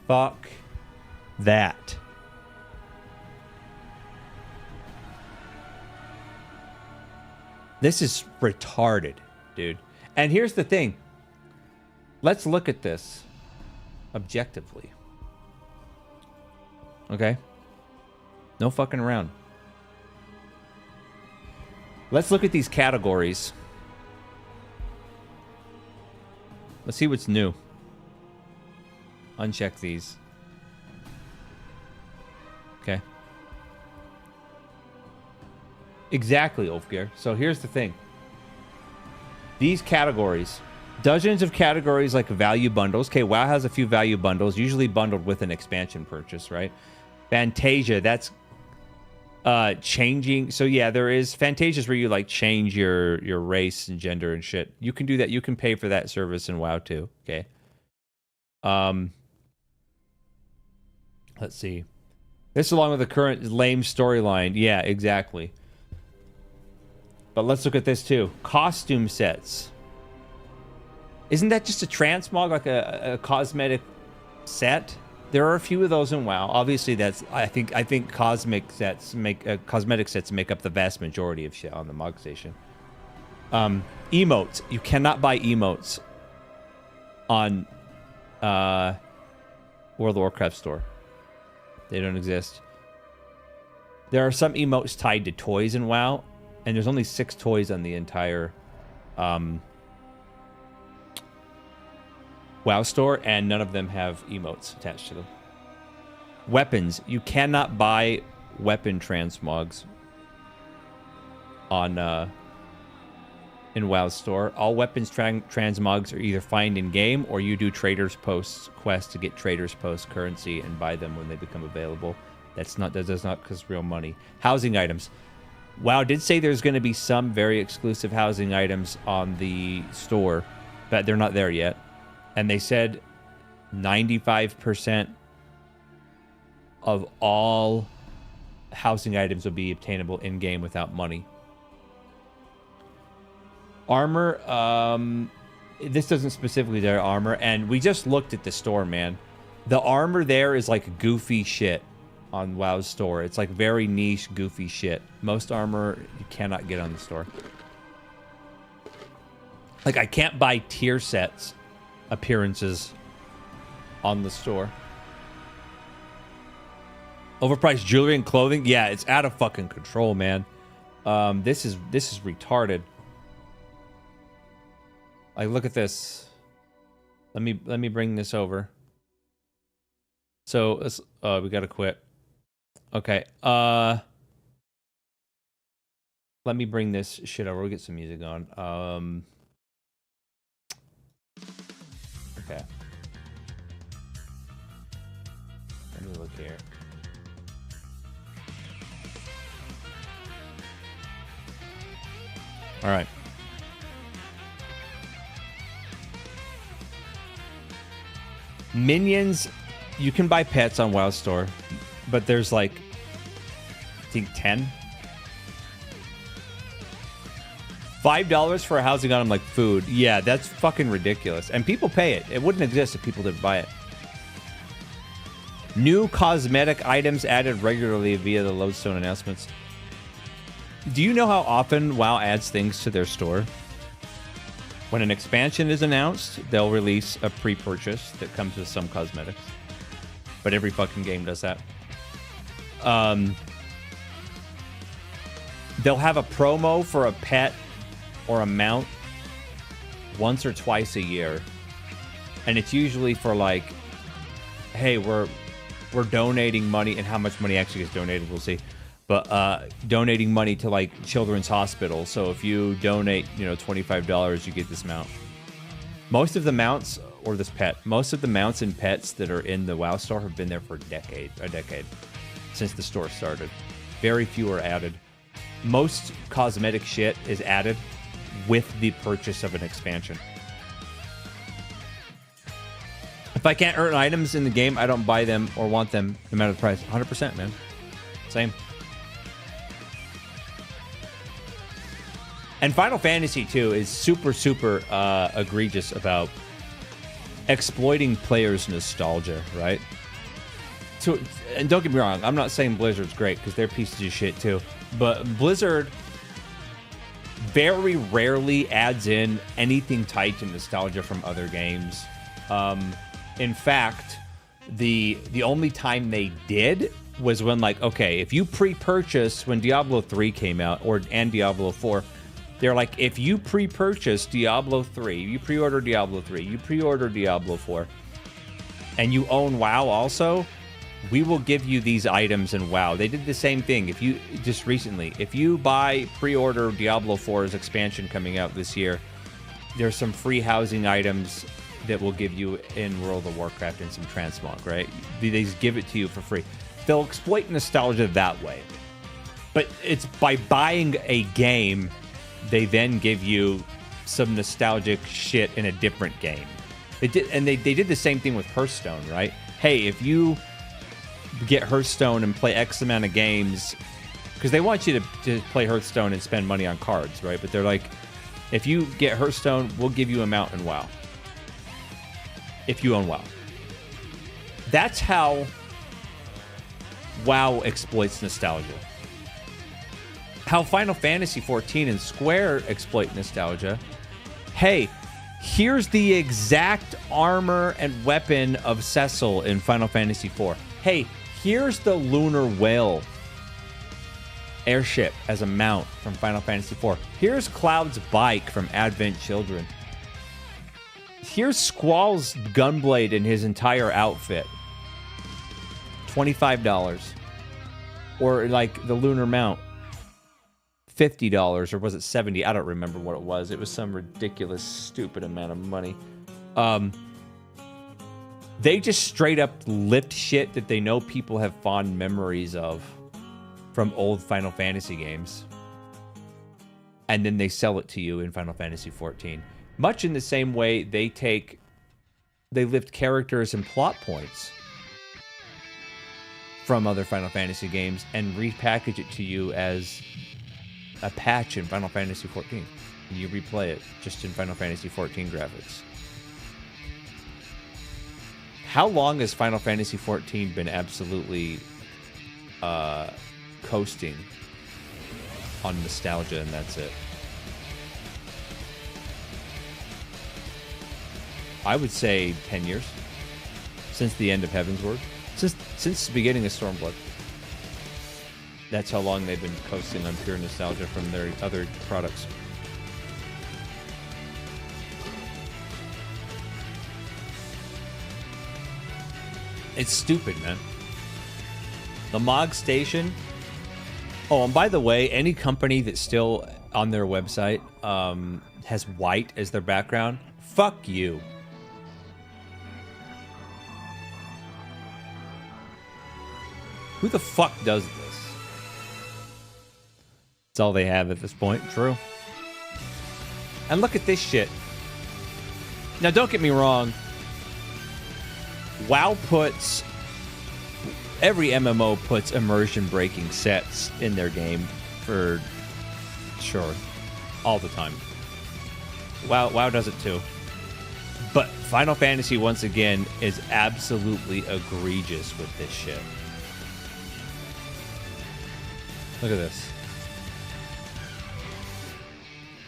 A: Fuck that. This is retarded, dude. And here's the thing. Let's look at this objectively. Okay? No fucking around. Let's look at these categories. Let's see what's new. Uncheck these. Okay. Exactly, Ulfgear. So here's the thing. These categories. Dozens of categories like value bundles. Okay, WoW has a few value bundles, usually bundled with an expansion purchase, right? Fantasia, that's changing. So yeah, there is Fantasia's where you like change your race and gender and shit. You can do that. You can pay for that service in WoW too. Okay. Let's see. This along with the current lame storyline. Yeah, exactly. But let's look at this too. Costume sets. Isn't that just a transmog, like a cosmetic set? There are a few of those in WoW. Obviously, that's I think cosmetic sets make up the vast majority of shit on the Mog Station. Emotes. You cannot buy emotes on World of Warcraft store. They don't exist. There are some emotes tied to toys in WoW, and there's only 6 toys on the entire WoW store, and none of them have emotes attached to them. Weapons. You cannot buy weapon transmogs on in WoW store. All weapons transmogs are either find in game or you do traders posts quest to get traders post currency and buy them when they become available. That does not cost real money. Housing items. WoW did say there's going to be some very exclusive housing items on the store, but they're not there yet. And they said 95% of all housing items will be obtainable in game without money. Armor, this doesn't specifically their armor, and we just looked at the store, man. The armor there is like goofy shit on WoW's store. It's like very niche, goofy shit. Most armor you cannot get on the store. Like, I can't buy tier sets appearances on the store. Overpriced jewelry and clothing, yeah, it's out of fucking control, man. This is retarded. Like, look at this. Let me bring this over. So let's we gotta quit. Okay. Let me bring this shit over. We'll get some music on. Okay. Let me look here. All right. Minions, you can buy pets on WoW Store, but there's like, I think 10. $5 for a housing item like food. Yeah, that's fucking ridiculous. And people pay it. It wouldn't exist if people didn't buy it. New cosmetic items added regularly via the Lodestone announcements. Do you know how often WoW adds things to their store? When an expansion is announced, they'll release a pre-purchase that comes with some cosmetics. But every fucking game does that. They'll have a promo for a pet or a mount once or twice a year. And it's usually for like, hey, we're donating money, and how much money actually gets donated, we'll see. But donating money to like children's hospitals. So if you donate, you know, $25, you get this mount. Most of the mounts, or this pet, most of the mounts and pets that are in the WoW store have been there for a decade, since the store started. Very few are added. Most cosmetic shit is added with the purchase of an expansion. If I can't earn items in the game, I don't buy them or want them no matter the price. 100%, man. Same. And Final Fantasy 2 is super egregious about exploiting players' nostalgia, right? So, and don't get me wrong, I'm not saying Blizzard's great, because they're pieces of shit too. But Blizzard very rarely adds in anything tied to nostalgia from other games. In fact, the only time they did was when, like, okay, if you pre-purchase when Diablo 3 came out, and Diablo 4, they're like, if you pre-purchase Diablo 3, you pre-order Diablo 3, you pre-order Diablo 4, and you own WoW also, we will give you these items in WoW. They did the same thing. If you, just recently, if you buy, pre-order Diablo 4's expansion coming out this year, there's some free housing items that will give you in World of Warcraft and some transmog, right? They just give it to you for free. They'll exploit nostalgia that way. But it's by buying a game, they then give you some nostalgic shit in a different game. They did the same thing with Hearthstone, right? Hey, if you get Hearthstone and play X amount of games, because they want you to play Hearthstone and spend money on cards, right? But they're like, if you get Hearthstone, we'll give you a mount in WoW. If you own WoW. That's how WoW exploits nostalgia. how Final Fantasy XIV and Square exploit nostalgia. Hey, here's the exact armor and weapon of Cecil in Final Fantasy IV. Hey, here's the Lunar Whale airship as a mount from Final Fantasy IV. Here's Cloud's bike from Advent Children. Here's Squall's gunblade in his entire outfit. $25. Or like the lunar mount. $50, or was it $70? I don't remember what it was. It was some ridiculous, stupid amount of money. They just straight up lift shit that they know people have fond memories of from old Final Fantasy games. And then they sell it to you in Final Fantasy XIV. Much in the same way they lift characters and plot points from other Final Fantasy games and repackage it to you as a patch in Final Fantasy XIV. And you replay it just in Final Fantasy XIV graphics. How long has Final Fantasy XIV been absolutely coasting on nostalgia, and that's it? I would say 10 years. Since the end of Heavensward. Since the beginning of Stormblood. That's how long they've been coasting on pure nostalgia from their other products. It's stupid, man. The Mog Station. Oh, and by the way, any company that's still on their website has white as their background, fuck you. Who the fuck does this? That's all they have at this point. True. And look at this shit. Now, don't get me wrong. WoW puts... Every MMO puts immersion-breaking sets in their game for... Sure. All the time. WoW does it too. But Final Fantasy, once again, is absolutely egregious with this shit. Look at this.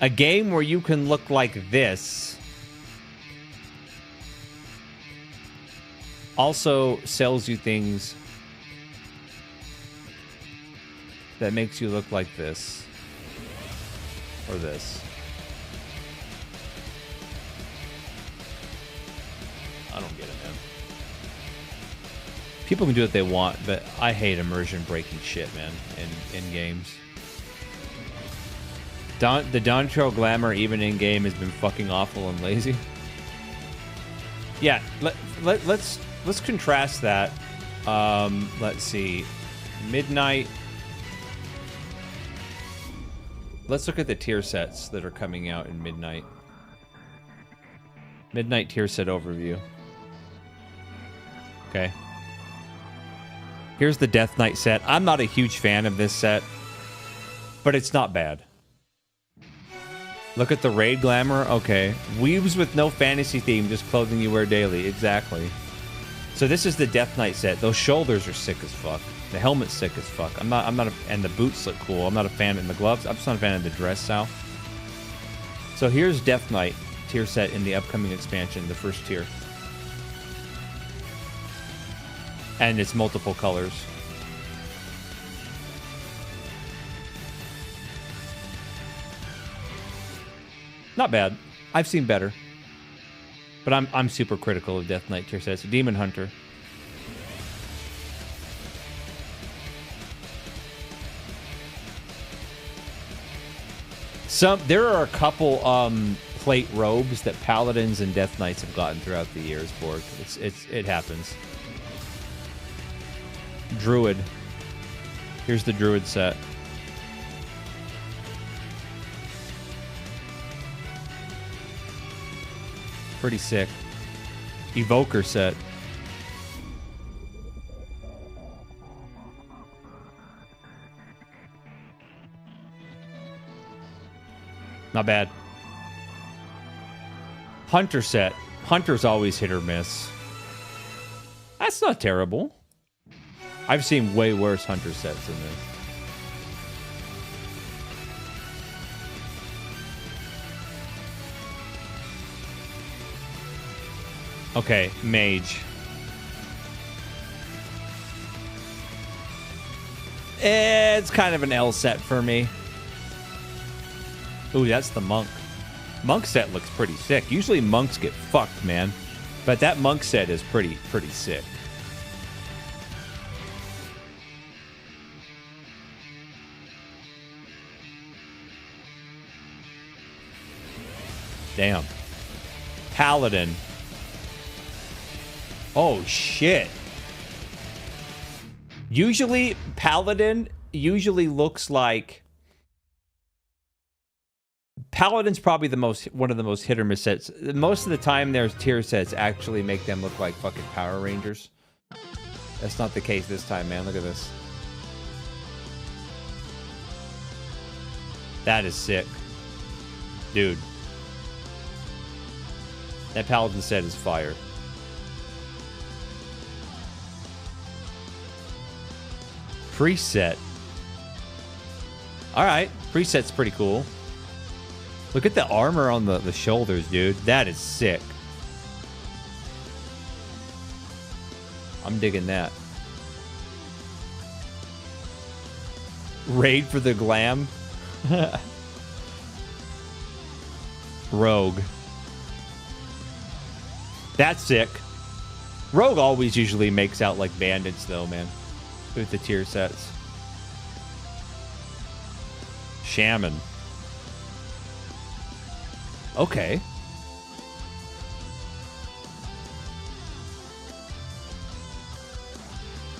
A: A game where you can look like this also sells you things that makes you look like this or this. I don't get it, man. People can do what they want, but I hate immersion-breaking shit, man, in games. The Dawn Trail glamour, even in-game, has been fucking awful and lazy. Yeah, let's contrast that. Let's see. Midnight. Let's look at the tier sets that are coming out in Midnight. Midnight tier set overview. Okay. Here's the Death Knight set. I'm not a huge fan of this set, but it's not bad. Look at the raid glamour. Okay. Weaves with no fantasy theme, just clothing you wear daily. Exactly. So this is the Death Knight set. Those shoulders are sick as fuck. The helmet's sick as fuck. And the boots look cool. I'm not a fan of the gloves. I'm just not a fan of the dress style. So here's Death Knight tier set in the upcoming expansion, the first tier. And it's multiple colors. Not bad. I've seen better. But I'm super critical of Death Knight tier sets. Demon Hunter. There are a couple plate robes that Paladins and Death Knights have gotten throughout the years, Borg. It happens. Druid. Here's the Druid set. Pretty sick. Evoker set. Not bad. Hunter set. Hunter's always hit or miss. That's not terrible. I've seen way worse Hunter sets than this. Okay, mage. It's kind of an L set for me. Ooh, that's the monk. Monk set looks pretty sick. Usually monks get fucked, man. But that monk set is pretty sick. Damn. Paladin. Oh, shit. Usually, Paladin usually looks like... Paladin's probably one of the most hit or miss sets. Most of the time, their tier sets actually make them look like fucking Power Rangers. That's not the case this time, man. Look at this. That is sick. Dude. That Paladin set is fire. Preset. Alright. Preset's pretty cool. Look at the armor on the shoulders, dude. That is sick. I'm digging that. Raid for the glam. Rogue. That's sick. Rogue always usually makes out like bandits, though, man. With the tier sets. Shaman. Okay.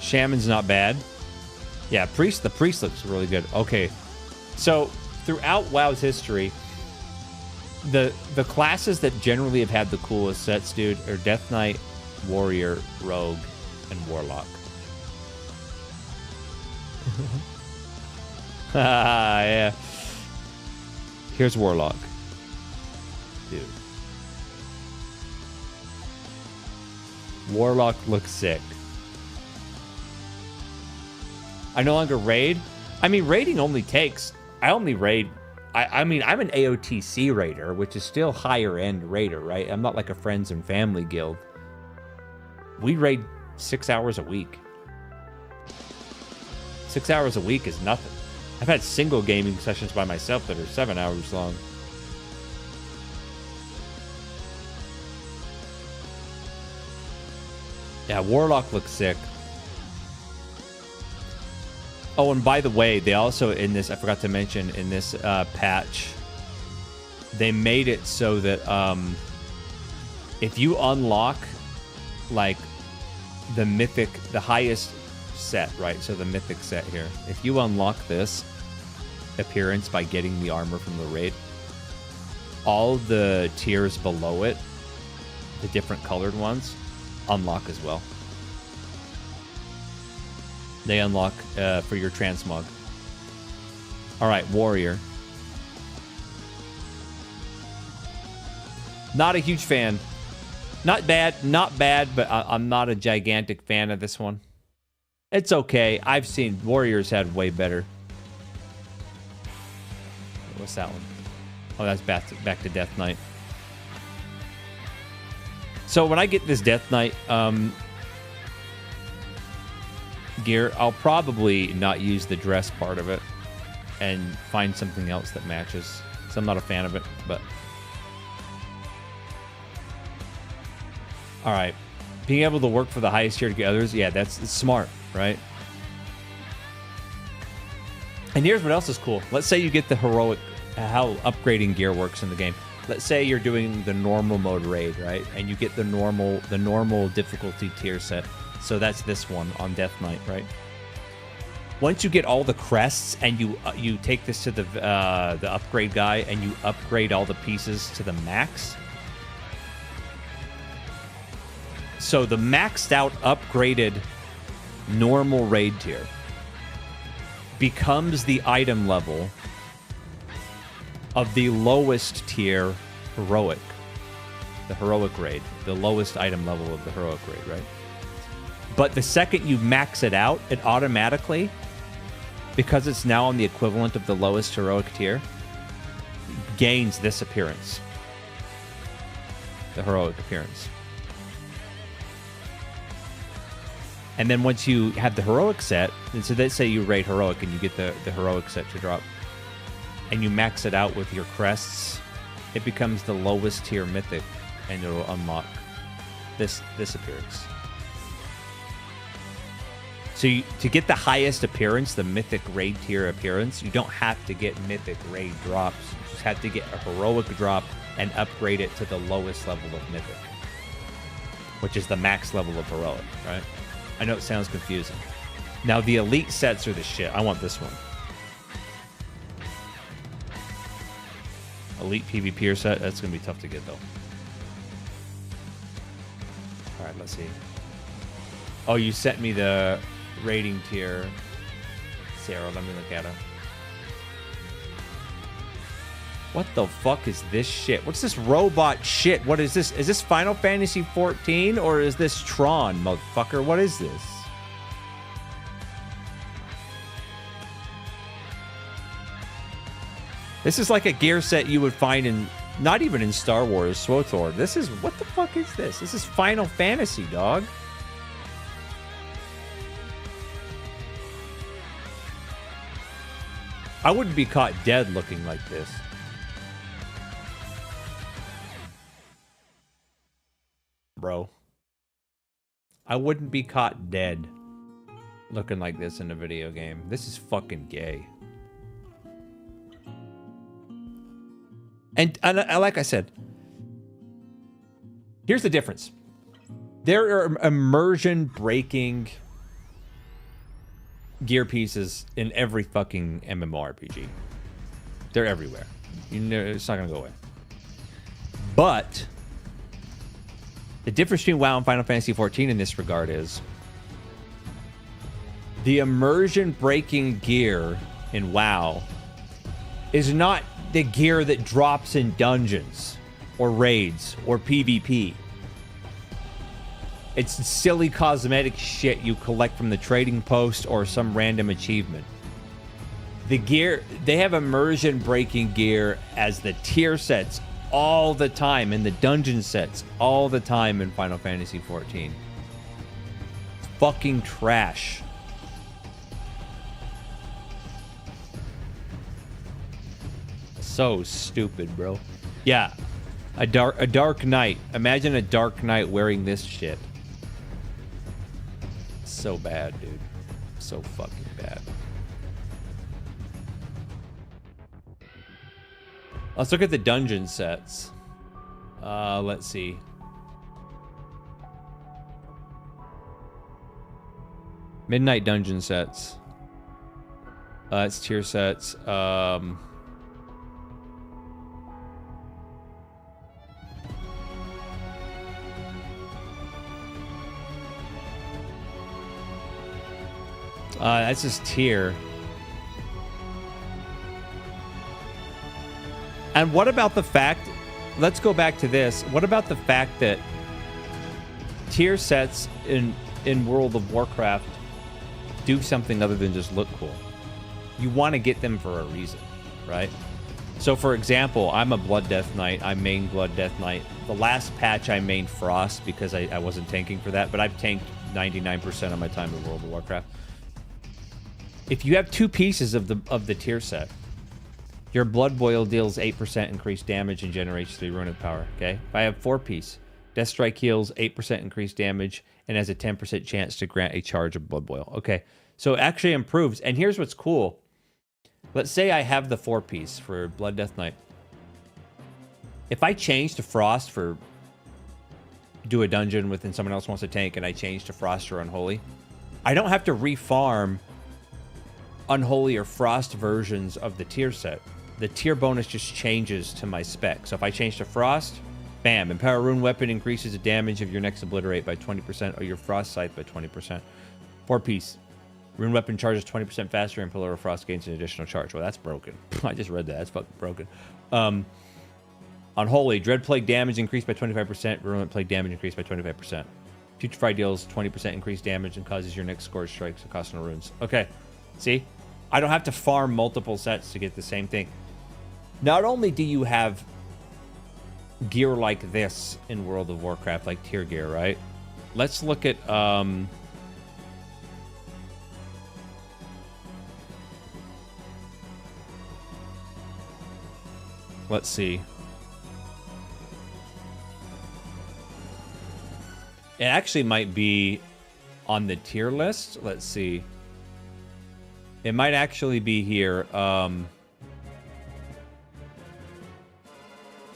A: Shaman's not bad. Yeah, Priest. The Priest looks really good. Okay. So, throughout WoW's history, the classes that generally have had the coolest sets, dude, are Death Knight, Warrior, Rogue, and Warlock. Yeah. Here's Warlock. Dude. Warlock looks sick. I no longer raid. I mean, raiding only takes... I only raid... I mean, I'm an AOTC raider, which is still higher end raider, right? I'm not like a friends and family guild. We raid 6 hours a week. 6 hours a week is nothing. I've had single gaming sessions by myself that are 7 hours long. Yeah, Warlock looks sick. Oh, and by the way, they also, in this, I forgot to mention, in this patch, they made it so that if you unlock, like, the mythic, the highest set, right? So the mythic set here. If you unlock this appearance by getting the armor from the raid, all the tiers below it, the different colored ones, unlock as well. They unlock for your transmog. All right, Warrior. Not a huge fan. Not bad, but I'm not a gigantic fan of this one. It's okay. I've seen Warriors had way better. What's that one? Oh, that's back to Death Knight. So when I get this Death Knight gear, I'll probably not use the dress part of it and find something else that matches. So I'm not a fan of it, but... Alright. Being able to work for the highest tier to get others, yeah, it's smart, right? And here's what else is cool. Let's say you get the heroic, how upgrading gear works in the game. Let's say you're doing the normal mode raid, right? And you get the normal difficulty tier set. So that's this one on Death Knight, right? Once you get all the crests and you take this to the upgrade guy and you upgrade all the pieces to the max. So the maxed out upgraded normal raid tier becomes the item level of the lowest tier heroic. The heroic raid. The lowest item level of the heroic raid, right? But the second you max it out, it automatically, because it's now on the equivalent of the lowest heroic tier, gains this appearance. The heroic appearance. And then once you have the heroic set, and so let's say you raid heroic and you get the heroic set to drop, and you max it out with your crests, it becomes the lowest tier mythic, and it'll unlock this appearance. So to get the highest appearance, the mythic raid tier appearance, you don't have to get mythic raid drops. You just have to get a heroic drop and upgrade it to the lowest level of mythic, which is the max level of heroic, right? I know it sounds confusing. Now, the elite sets are the shit. I want this one. Elite PvP set. That's going to be tough to get, though. All right, let's see. Oh, you sent me the rating tier. Sarah, let me look at her. What the fuck is this shit? What's this robot shit? What is this? Is this Final Fantasy 14 or is this Tron, motherfucker? What is this? This is like a gear set you would find in, not even in Star Wars, SWTOR. This is, what the fuck is this? This is Final Fantasy, dog. I wouldn't be caught dead looking like this. Bro. I wouldn't be caught dead looking like this in a video game. This is fucking gay. And like I said, here's the difference. There are immersion breaking gear pieces in every fucking MMORPG. They're everywhere. You know, it's not gonna go away. But the difference between WoW and Final Fantasy 14 in this regard is the immersion breaking gear in WoW is not the gear that drops in dungeons or raids or PvP. It's silly cosmetic shit you collect from the trading post or some random achievement. The gear, they have immersion breaking gear as the tier sets all the time, in the dungeon sets all the time in Final Fantasy 14. It's fucking trash. So stupid, bro. Yeah, a dark knight. Imagine a dark knight wearing this shit. So bad, dude. So fucking bad. Let's look at the dungeon sets. Let's see. Midnight dungeon sets. It's tier sets. That's just tier. And what about the fact, let's go back to this. What about the fact that tier sets in World of Warcraft do something other than just look cool? You want to get them for a reason, right? So for example, I'm a Blood Death Knight. I main Blood Death Knight. The last patch I mained Frost because I wasn't tanking for that, but I've tanked 99% of my time in World of Warcraft. If you have two pieces of the tier set, your Blood Boil deals 8% increased damage and generates 3 runic power, okay? If I have 4-piece, Death Strike heals 8% increased damage and has a 10% chance to grant a charge of Blood Boil. Okay, so it actually improves. And here's what's cool. Let's say I have the 4-piece for Blood Death Knight. If I change to Frost for do a dungeon with and someone else wants to tank and I change to Frost or Unholy, I don't have to refarm Unholy or Frost versions of the tier set. The tier bonus just changes to my spec. So if I change to Frost, bam, Empower Rune Weapon increases the damage of your next Obliterate by 20% or your Frost Scythe by 20%. 4-piece. Rune Weapon charges 20% faster and Pillar of Frost gains an additional charge. Well, that's broken. I just read that. That's fucking broken. Unholy. Dread Plague damage increased by 25%. Virulent Plague damage increased by 25%. Putrefy deals 20% increased damage and causes your next Scourge strikes to cost no runes. Okay. See? I don't have to farm multiple sets to get the same thing. Not only do you have gear like this in World of Warcraft, like tier gear, right? Let's look at Let's see. It actually might be on the tier list. Let's see. It might actually be here on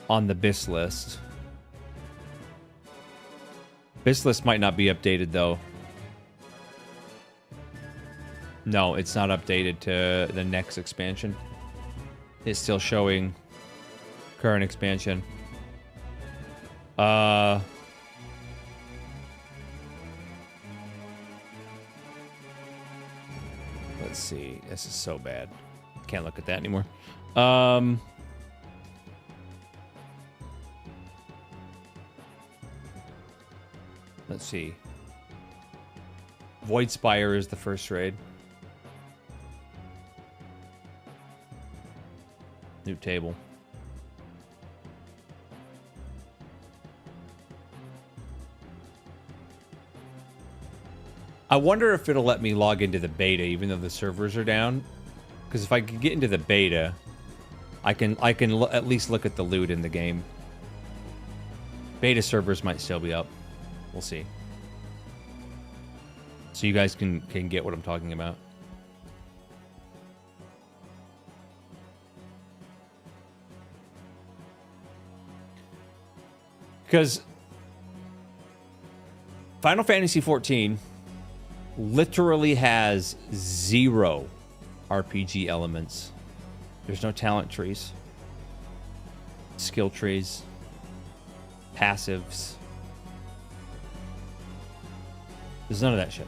A: the BIS list. BIS list might not be updated, though. No, it's not updated to the next expansion. It's still showing current expansion. Let's see. This is so bad. Can't look at that anymore. Let's see. Void Spire is the first raid. New table. I wonder if it'll let me log into the beta even though the servers are down. Because if I can get into the beta, I can at least look at the loot in the game. Beta servers might still be up. We'll see. So you guys can get what I'm talking about. Because Final Fantasy XIV literally has 0 RPG elements. There's no talent trees, skill trees, passives. There's none of that shit.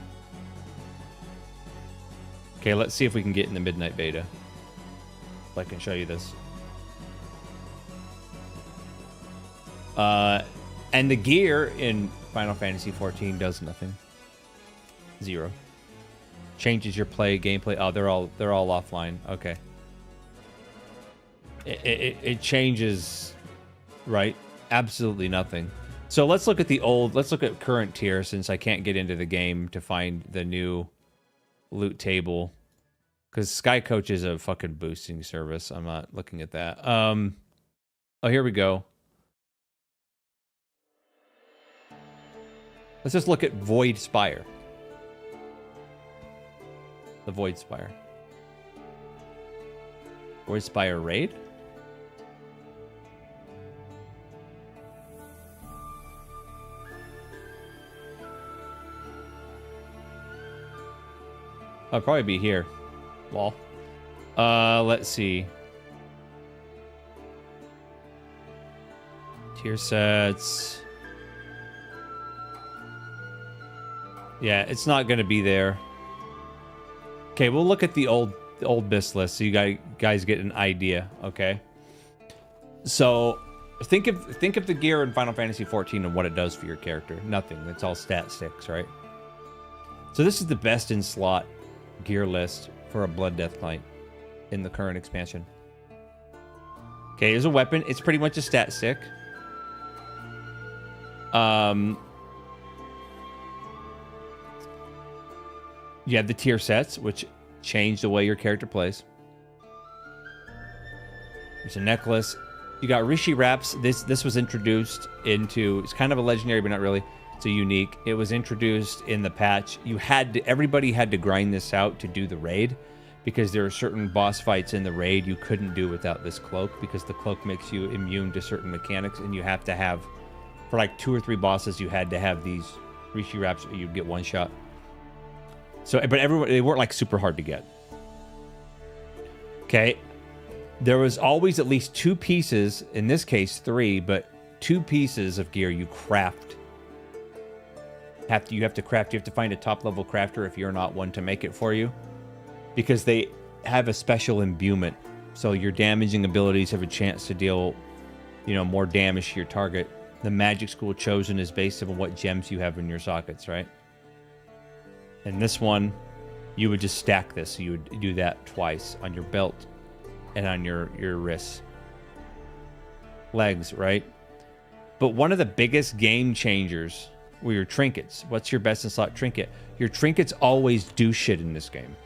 A: Okay, let's see if we can get in the midnight beta. If I can show you this. And the gear in Final Fantasy XIV does nothing. 0. Changes your gameplay. Oh, they're all offline. Okay. It changes, right? Absolutely nothing. So let's look at let's look at current tier since I can't get into the game to find the new loot table. Because Sky Coach is a fucking boosting service. I'm not looking at that. Oh, here we go. Let's just look at Void Spire. The Void Spire. Void Spire raid? I'll probably be here. Lol. Let's see. Tier sets. Yeah, it's not going to be there. Okay, we'll look at the old BIS list so you guys get an idea, okay? So, think of the gear in Final Fantasy XIV and what it does for your character. Nothing. It's all stat sticks, right? So this is the best in slot gear list for a Blood Death Knight in the current expansion. Okay, here's a weapon. It's pretty much a stat stick. You have the tier sets, which change the way your character plays. There's a necklace. You got Rishi Wraps. This was introduced into... It's kind of a legendary, but not really. It's a unique. It was introduced in the patch. Everybody had to grind this out to do the raid, because there are certain boss fights in the raid you couldn't do without this cloak, because the cloak makes you immune to certain mechanics, and you have to have... For like 2 or 3 bosses, you had to have these Rishi Wraps, or you'd get one shot. So, but they weren't like super hard to get. Okay. There was always at least 2 pieces, in this case 3, but 2 pieces of gear you craft. You have to find a top level crafter if you're not one to make it for you. Because they have a special imbuement. So your damaging abilities have a chance to deal, more damage to your target. The magic school chosen is based on what gems you have in your sockets, right? And this one, you would just stack this. So you would do that twice on your belt and on your wrists. Legs, right? But one of the biggest game changers were your trinkets. What's your best in slot trinket? Your trinkets always do shit in this game.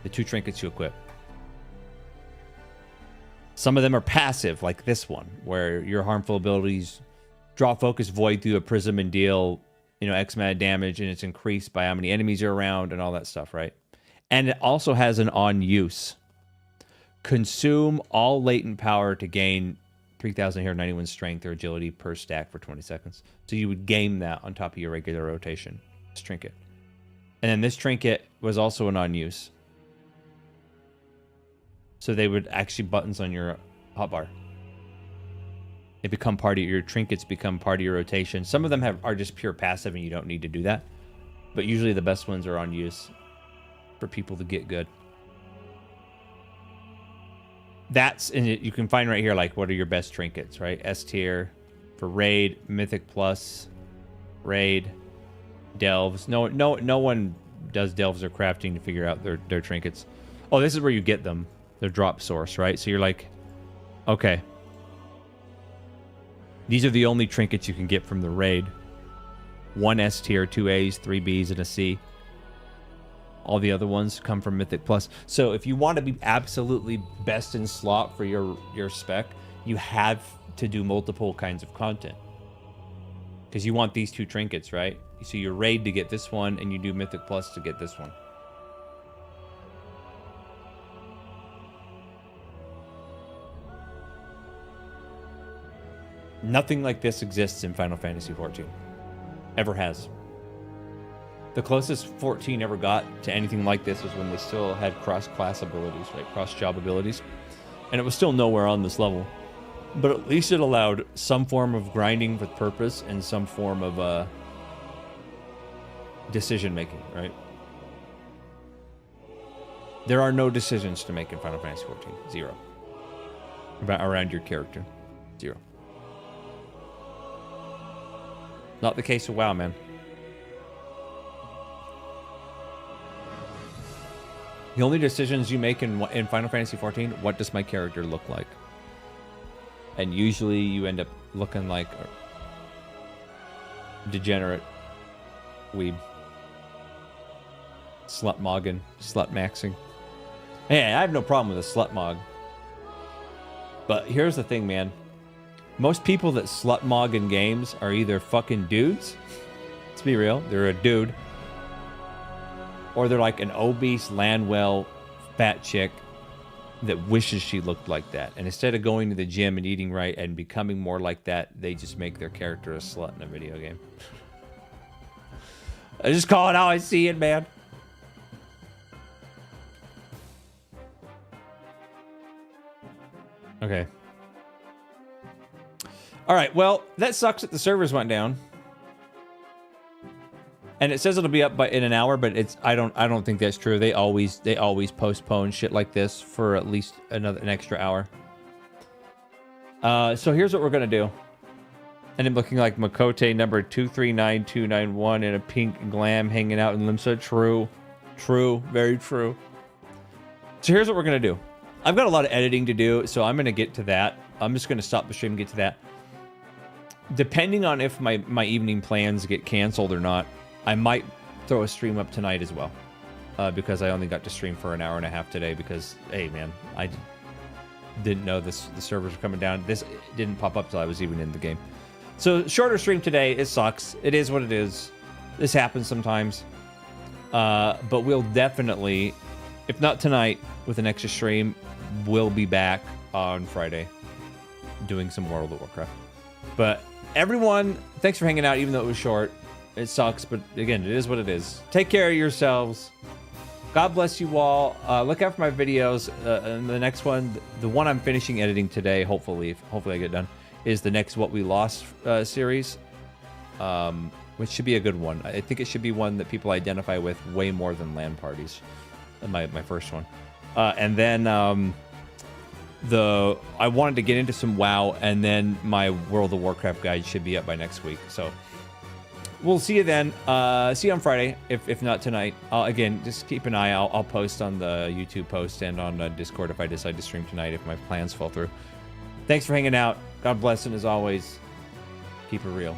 A: The 2 trinkets you equip. Some of them are passive, like this one, where your harmful abilities draw focus void through a prism and deal, X amount of damage, and it's increased by how many enemies are around and all that stuff, right? And it also has an on use. Consume all latent power to gain 3,091 strength or agility per stack for 20 seconds. So you would game that on top of your regular rotation. This trinket. And then this trinket was also an on use. So they would actually buttons on your hotbar. They become part of your trinkets, become part of your rotation. Some of them are just pure passive and you don't need to do that. But usually the best ones are on use for people to get good. And you can find right here, like, what are your best trinkets, right? S tier for raid, mythic plus, raid, delves. No one does delves or crafting to figure out their trinkets. Oh, this is where you get them. Their drop source, right? So you're like, okay, these are the only trinkets you can get from the raid. 1 S tier, 2 A's, 3 B's, and a C. All the other ones come from Mythic Plus. So if you want to be absolutely best in slot for your spec, you have to do multiple kinds of content. Because you want these 2 trinkets, right? So you raid to get this one, and you do Mythic Plus to get this one. Nothing like this exists in Final Fantasy XIV. Ever has. The closest 14 ever got to anything like this was when they still had cross-class abilities, right? Cross-job abilities. And it was still nowhere on this level. But at least it allowed some form of grinding with purpose and some form of decision-making, right? There are no decisions to make in Final Fantasy XIV. 0. Around your character. 0. Not the case of WoW, man. The only decisions you make in Final Fantasy XIV, what does my character look like? And usually you end up looking like a degenerate weeb. Slut mogging, slut maxing. Hey, I have no problem with a slut mog. But here's the thing, man. Most people that slut mog in games are either fucking dudes. Let's be real. They're a dude. Or they're like an obese, Landwell, fat chick that wishes she looked like that. And instead of going to the gym and eating right and becoming more like that, they just make their character a slut in a video game. I just call it how I see it, man. Okay. All right, well, that sucks that the servers went down. And it says it'll be up in an hour, but I don't think that's true. They always postpone shit like this for at least an extra hour. So here's what we're gonna do. And I'm looking like Makote number 239291 in a pink glam hanging out in Limsa. True, very true. So here's what we're gonna do. I've got a lot of editing to do, so I'm gonna get to that. I'm just gonna stop the stream and get to that. Depending on if my evening plans get canceled or not, I might throw a stream up tonight as well, because I only got to stream for an hour and a half today because, hey, man, I didn't know the servers were coming down. This didn't pop up till I was even in the game. So shorter stream today. It sucks. It is what it is. This happens sometimes. But we'll definitely, if not tonight with an extra stream, we'll be back on Friday doing some World of Warcraft. But everyone, thanks for hanging out, even though it was short. It sucks, but again, it is what it is. Take care of yourselves. God bless you all. Look out for my videos. And the next one, the one I'm finishing editing today, hopefully I get done, is the next What We Lost series, which should be a good one. I think it should be one that people identify with way more than LAN parties. My first one. And then I wanted to get into some WoW, and then my World of Warcraft guide should be up by next week. So we'll see you then. See you on Friday, if not tonight. Again, just keep an eye out. I'll post on the YouTube post and on Discord if I decide to stream tonight, if my plans fall through. Thanks for hanging out. God bless, and as always, keep it real.